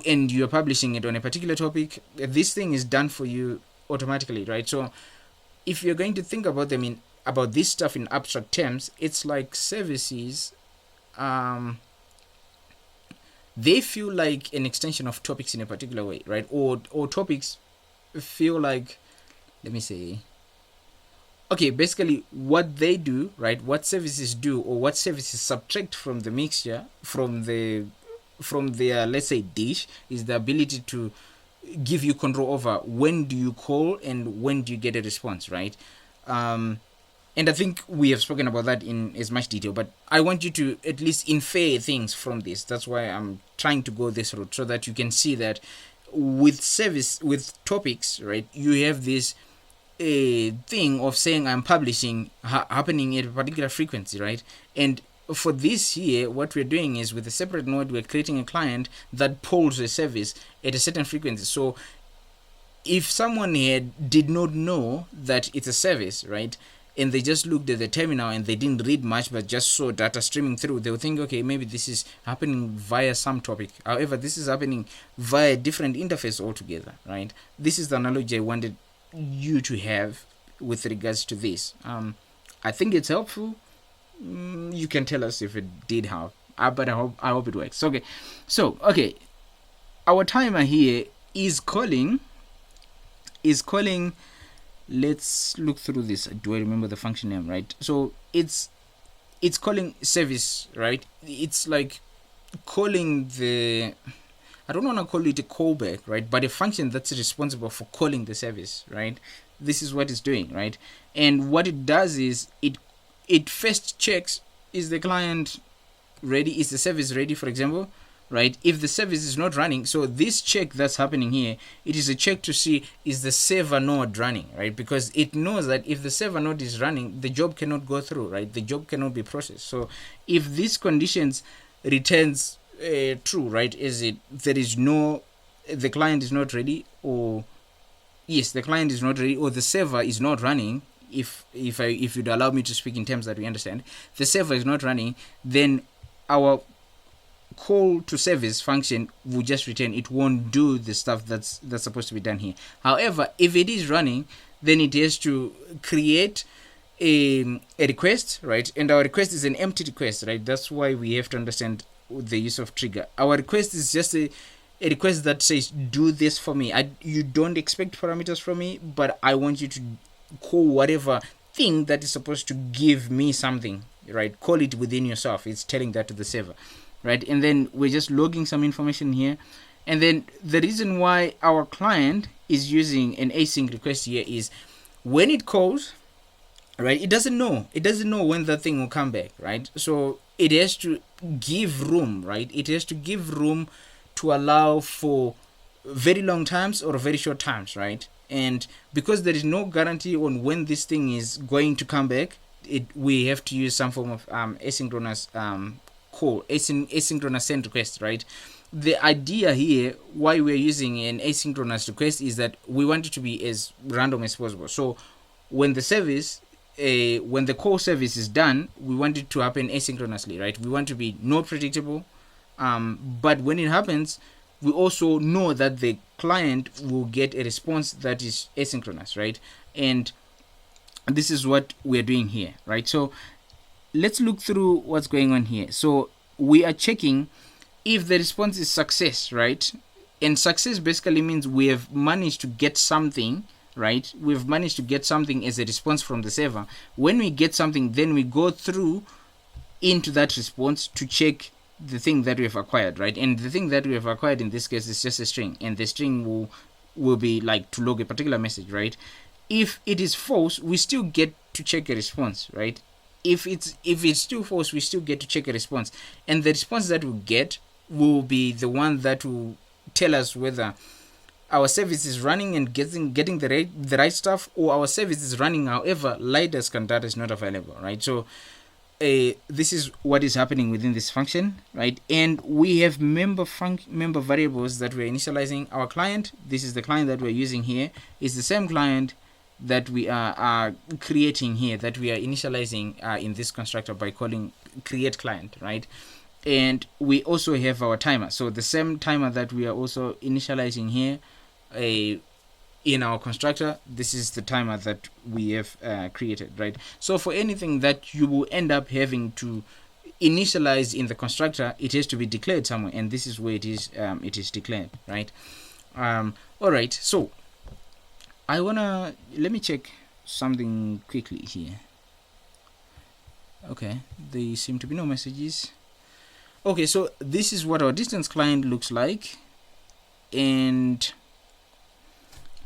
and you're publishing it on a particular topic, this thing is done for you automatically, right? So if you're going to think about them about this stuff in abstract terms, it's like services, they feel like an extension of topics in a particular way, right? Or topics feel like, let me say, okay, basically what they do, right? What services do, or what services subtract from the mixture, from their, let's say, dish, is the ability to give you control over when do you call and when do you get a response, right? And I think we have spoken about that in as much detail, but I want you to at least infer things from this. That's why I'm trying to go this route, so that you can see that with topics, right, you have this thing of saying I'm publishing happening at a particular frequency, right? And for this here, what we're doing is with a separate node, we're creating a client that polls a service at a certain frequency. So if someone here did not know that it's a service, right, and they just looked at the terminal and they didn't read much but just saw data streaming through, they would think, okay, maybe this is happening via some topic. However, this is happening via a different interface altogether, right? This is the analogy I wanted you to have with regards to this. I think it's helpful. You can tell us if it did help, but I hope it works. Okay, so our timer here is calling. Let's look through this. Do I remember the function name, right? So it's calling service, right? It's like calling the, I don't want to call it a callback, right? But a function that's responsible for calling the service, right? This is what it's doing, right? And what it does is it first checks, is the client ready? Is the service ready, for example, right? If the service is not running, so this check that's happening here, it is a check to see, is the server node running, right? Because it knows that if the server node is running, the job cannot go through, right? The job cannot be processed. So if these conditions returns true, right, the client is not ready, or yes, the client is not ready, or the server is not running. If you'd allow me to speak in terms that we understand, the server is not running, then our call to service function will just return. It won't do the stuff that's supposed to be done here. However, if it is running, then it has to create a request, right? And our request is an empty request, right? That's why we have to understand the use of trigger. Our request is just a request that says, do this for me. You don't expect parameters from me, but I want you to call whatever thing that is supposed to give me something, right? Call it within yourself. It's telling that to the server, right? And then we're just logging some information here. And then the reason why our client is using an async request here is when it calls, right, it doesn't know when that thing will come back, right? So it has to give room, right? It has to give room to allow for very long times or very short times, right? And because there is no guarantee on when this thing is going to come back, we have to use some form of asynchronous call, asynchronous send request, right? The idea here why we're using an asynchronous request is that we want it to be as random as possible. So when the service when the call service is done, we want it to happen asynchronously, right? We want to be not predictable, but when it happens, we also know that the client will get a response that is asynchronous, right? And this is what we're doing here, right? So let's look through what's going on here. So we are checking if the response is success, right? And success basically means we have managed to get something, right? We've managed to get something as a response from the server. When we get something, then we go through into that response to check the thing that we have acquired, right? And the thing that we have acquired in this case is just a string, and the string will be like to log a particular message, right? If it is false, we still get to check a response, right? If it's still false, we still get to check a response, and the response that we get will be the one that will tell us whether our service is running and getting the right stuff, or our service is running, however, LiDAR scan data is not available, right? So this is what is happening within this function, right? And we have member variables that we're initializing. Our client, this is the client that we're using here, is the same client that we are creating here, that we are initializing in this constructor by calling create client, right? And we also have our timer. So the same timer that we are also initializing here in our constructor, this is the timer that we have created, right? So for anything that you will end up having to initialize in the constructor, it has to be declared somewhere, and this is where it is declared, right? All right, so let me check something quickly here. Okay, there seem to be no messages. Okay, so this is what our distance client looks like, and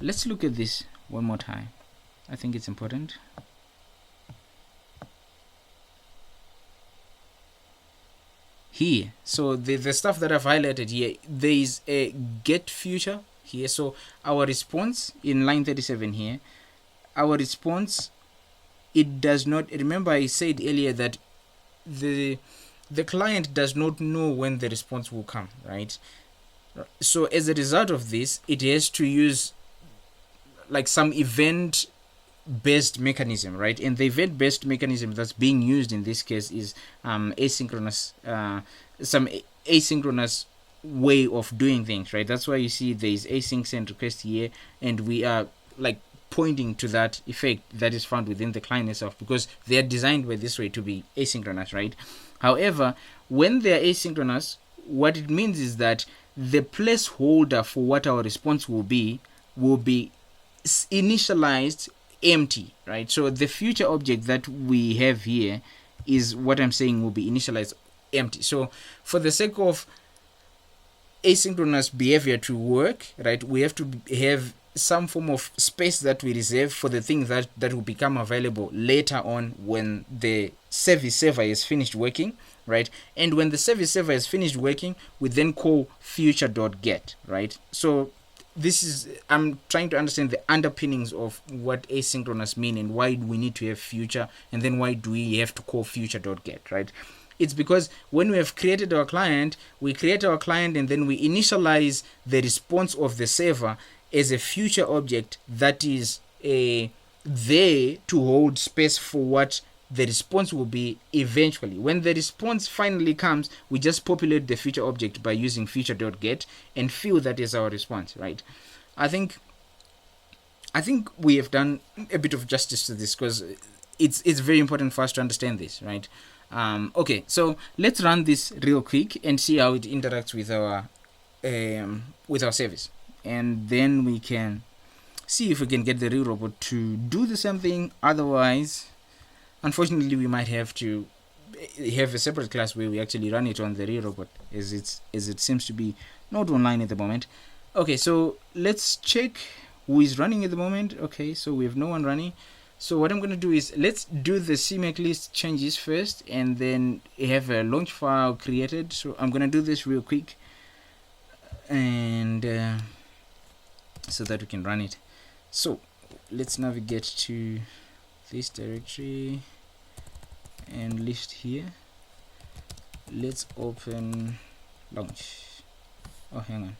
let's look at this one more time. I think it's important. Here, so the stuff that I've highlighted here, there is a get future here. So our response in line 37 here, our response, it does not, remember I said earlier that the client does not know when the response will come, right? So as a result of this, it has to use like some event based mechanism, right? And the event based mechanism that's being used in this case is asynchronous, some asynchronous way of doing things, right? That's why you see there is async send request here, and we are like pointing to that effect that is found within the client itself, because they are designed by this way to be asynchronous, right? However, when they are asynchronous, what it means is that the placeholder for what our response will be initialized empty, right? So the future object that we have here is what I'm saying will be initialized empty. So for the sake of asynchronous behavior to work, right, we have to have some form of space that we reserve for the thing that will become available later on when the service server is finished working, right? And when the service server is finished working, we then call future.get, right? So this is, I'm trying to understand the underpinnings of what asynchronous mean and why we need to have future, and then why do we have to call future.get, right? It's because when we have created our client, we create our client and then we initialize the response of the server as a future object that is there to hold space for what the response will be eventually. When the response finally comes, we just populate the future object by using future.get and fill that as our response, right? I think we have done a bit of justice to this, because it's very important for us to understand this, right? Okay, so let's run this real quick and see how it interacts with our service, and then we can see if we can get the real robot to do the same thing. Otherwise, unfortunately, we might have to have a separate class where we actually run it on the real robot, as it seems to be not online at the moment. Okay, so let's check who is running at the moment. Okay, so we have no one running. So what I'm going to do is, let's do the CMake list changes first, and then have a launch file created. So I'm going to do this real quick, and so that we can run it. So let's navigate to this directory and list here. Let's open launch. Oh, hang on.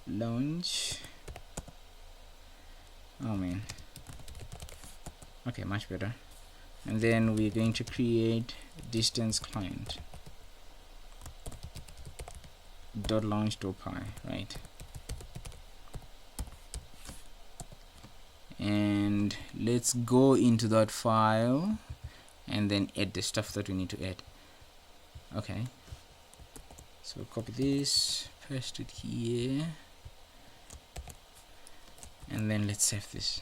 Launch. Oh man. Okay, much better. And then we're going to create distance client dot launch dot py, right? And let's go into that file and then add the stuff that we need to add. Okay, so copy this, paste it here, and then let's save this.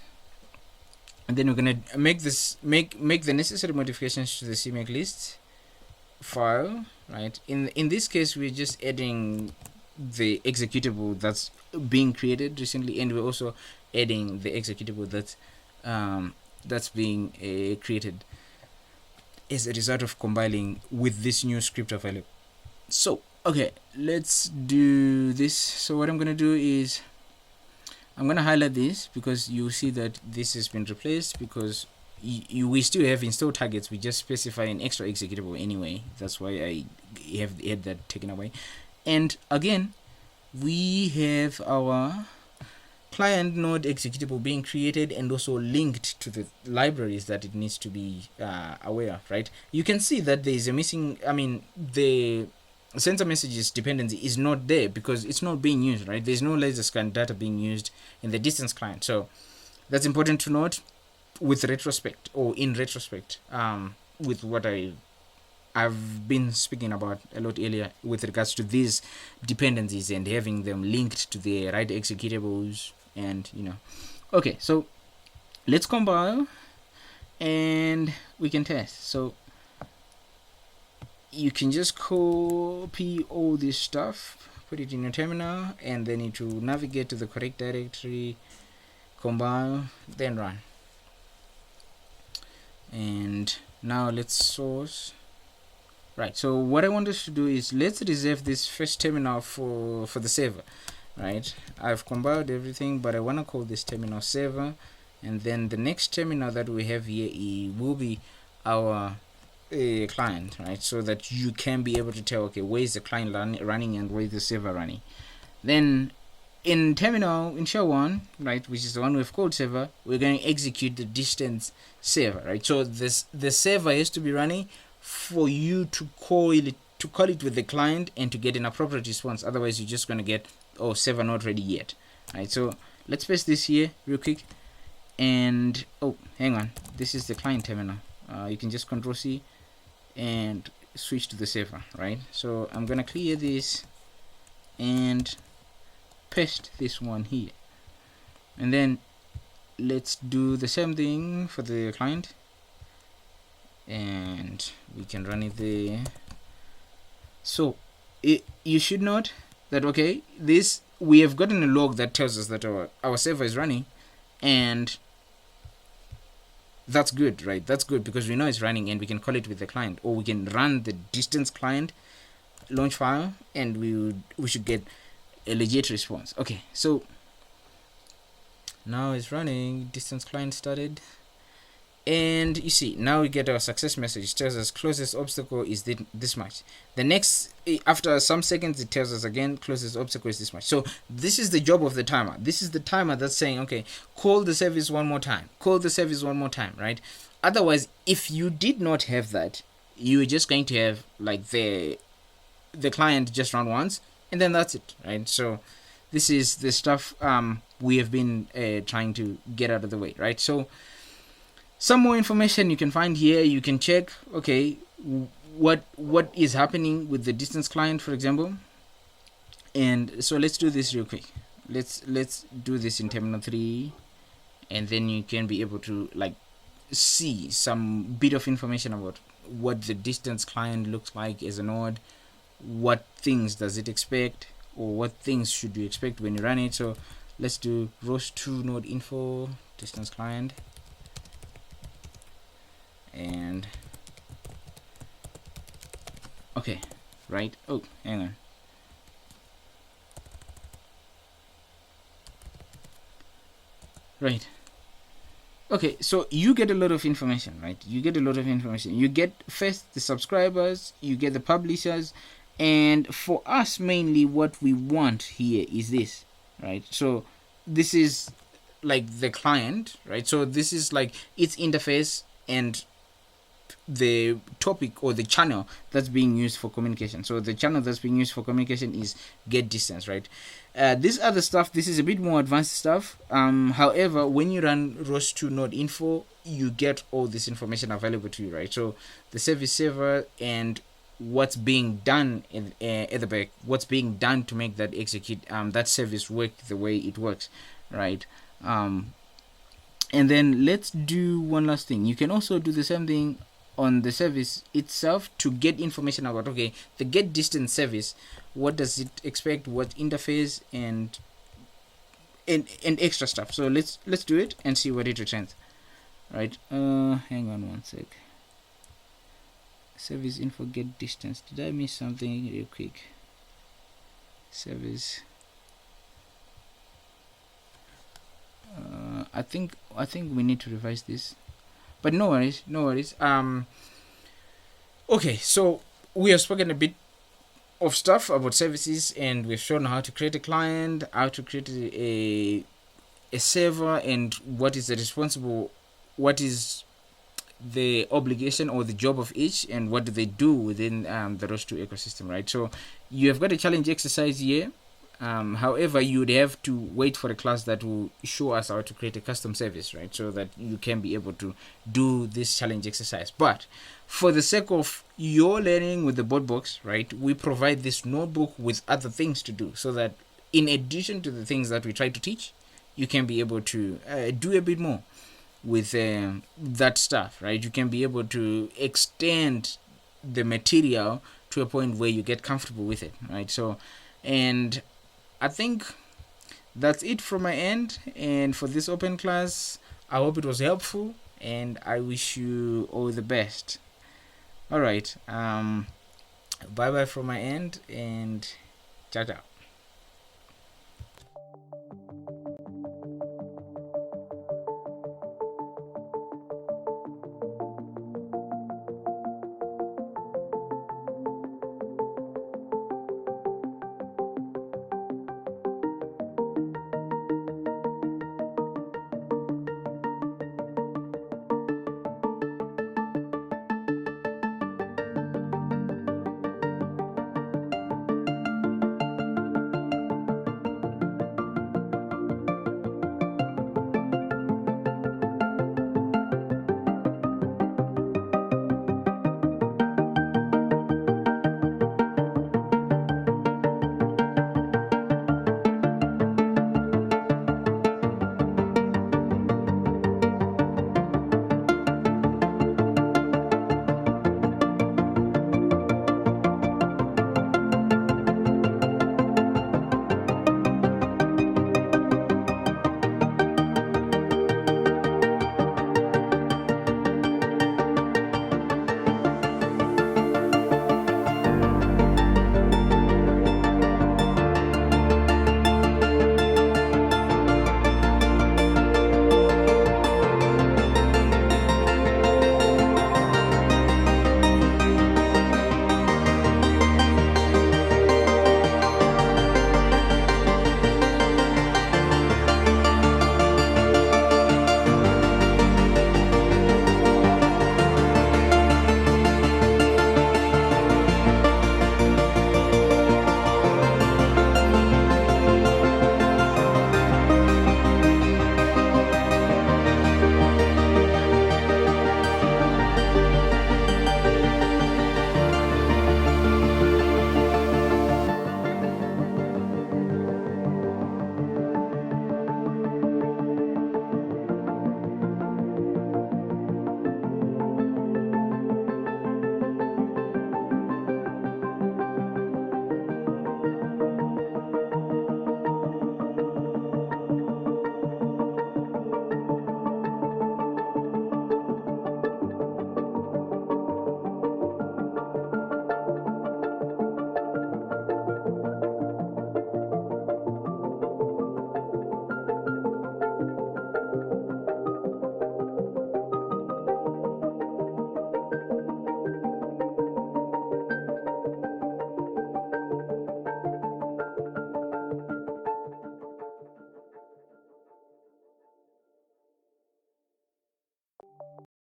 And then we're gonna make the necessary modifications to the CMake list file, right? In this case, we're just adding the executable that's being created recently, and we're also adding the executable that's being created as a result of compiling with this new script available. So okay, let's do this. So what I'm gonna do is, I'm gonna highlight this because you see that this has been replaced, because we still have install targets. We just specify an extra executable anyway. That's why I have had that taken away. And again, we have our client node executable being created and also linked to the libraries that it needs to be aware of, right? You can see that there is a missing, the sensor messages dependency is not there because it's not being used, right? There's no laser scan data being used in the distance client. So that's important to note with retrospect, or in retrospect, with what I've been speaking about a lot earlier with regards to these dependencies and having them linked to the right executables, and okay, so let's compile and we can test. So you can just copy all this stuff, put it in your terminal, and then it will navigate to the correct directory, compile, then run. And now let's source. Right, so what I want us to do is, let's reserve this first terminal for the server, right? I've compiled everything, but I want to call this terminal server, and then the next terminal that we have here will be our client, right? So that you can be able to tell, okay, where is the client running and where is the server running. Then in terminal, in shell 1, right, which is the one we've called server, we're going to execute the distance server, right? So the server has to be running for you to call it with the client and to get an appropriate response. Otherwise, you're just going to get, oh, server not ready yet, right? So let's paste this here real quick, and oh, hang on, this is the client terminal. You can just Control-C and switch to the server, right? So I'm gonna clear this and paste this one here, and then let's do the same thing for the client, and we can run it there. So you should note that, okay, this, we have gotten a log that tells us that our server is running, and that's good, right? That's good because we know it's running and we can call it with the client, or we can run the distance client launch file and we should get a legit response. Okay, so now it's running, distance client started, and you see now we get our success message. It tells us closest obstacle is this much. The next, after some seconds, it tells us again closest obstacle is this much. So this is the job of the timer. This is the timer that's saying, okay, call the service one more time, call the service one more time, right? Otherwise, if you did not have that, you're just going to have like the client just run once and then that's it, right? So this is the stuff we have been trying to get out of the way, right? So Some more information you can find here. You can check, okay, what is happening with the distance client, for example. And so let's do this real quick. Let's do this in terminal 3, and then you can be able to like see some bit of information about what the distance client looks like as a node, what things does it expect, or what things should you expect when you run it. So let's do ROS2 node info distance client, and okay, right. Oh, hang on. Right. Okay, so you get a lot of information, right? You get a lot of information. You get first the subscribers, you get the publishers, and for us mainly what we want here is this, right? So this is like the client, right? So this is like its interface and the topic or the channel that's being used for communication. So the channel that's being used for communication is get distance, right? This other stuff, this is a bit more advanced stuff. However, when you run ROS2 node info, you get all this information available to you, right? So the service server and what's being done at the back, what's being done to make that execute that service work the way it works, right? And then let's do one last thing. You can also do the same thing on the service itself to get information about, okay, the get distance service, what does it expect, what interface, and extra stuff. So let's do it and see what it returns. Right. Hang on one sec. Service info get distance. Did I miss something real quick? Service. I think we need to revise this, but no worries. Okay, so we have spoken a bit of stuff about services, and we've shown how to create a client, how to create a server, and what is the obligation or the job of each, and what do they do within the ROS2 ecosystem, right? So you have got a challenge exercise here. However, you would have to wait for a class that will show us how to create a custom service, right? So that you can be able to do this challenge exercise. But for the sake of your learning with the board box, right, we provide this notebook with other things to do, so that in addition to the things that we try to teach, you can be able to do a bit more with that stuff, right? You can be able to extend the material to a point where you get comfortable with it, right? So, and I think that's it from my end, and for this open class, I hope it was helpful, and I wish you all the best. All right, bye bye from my end, and ciao ciao.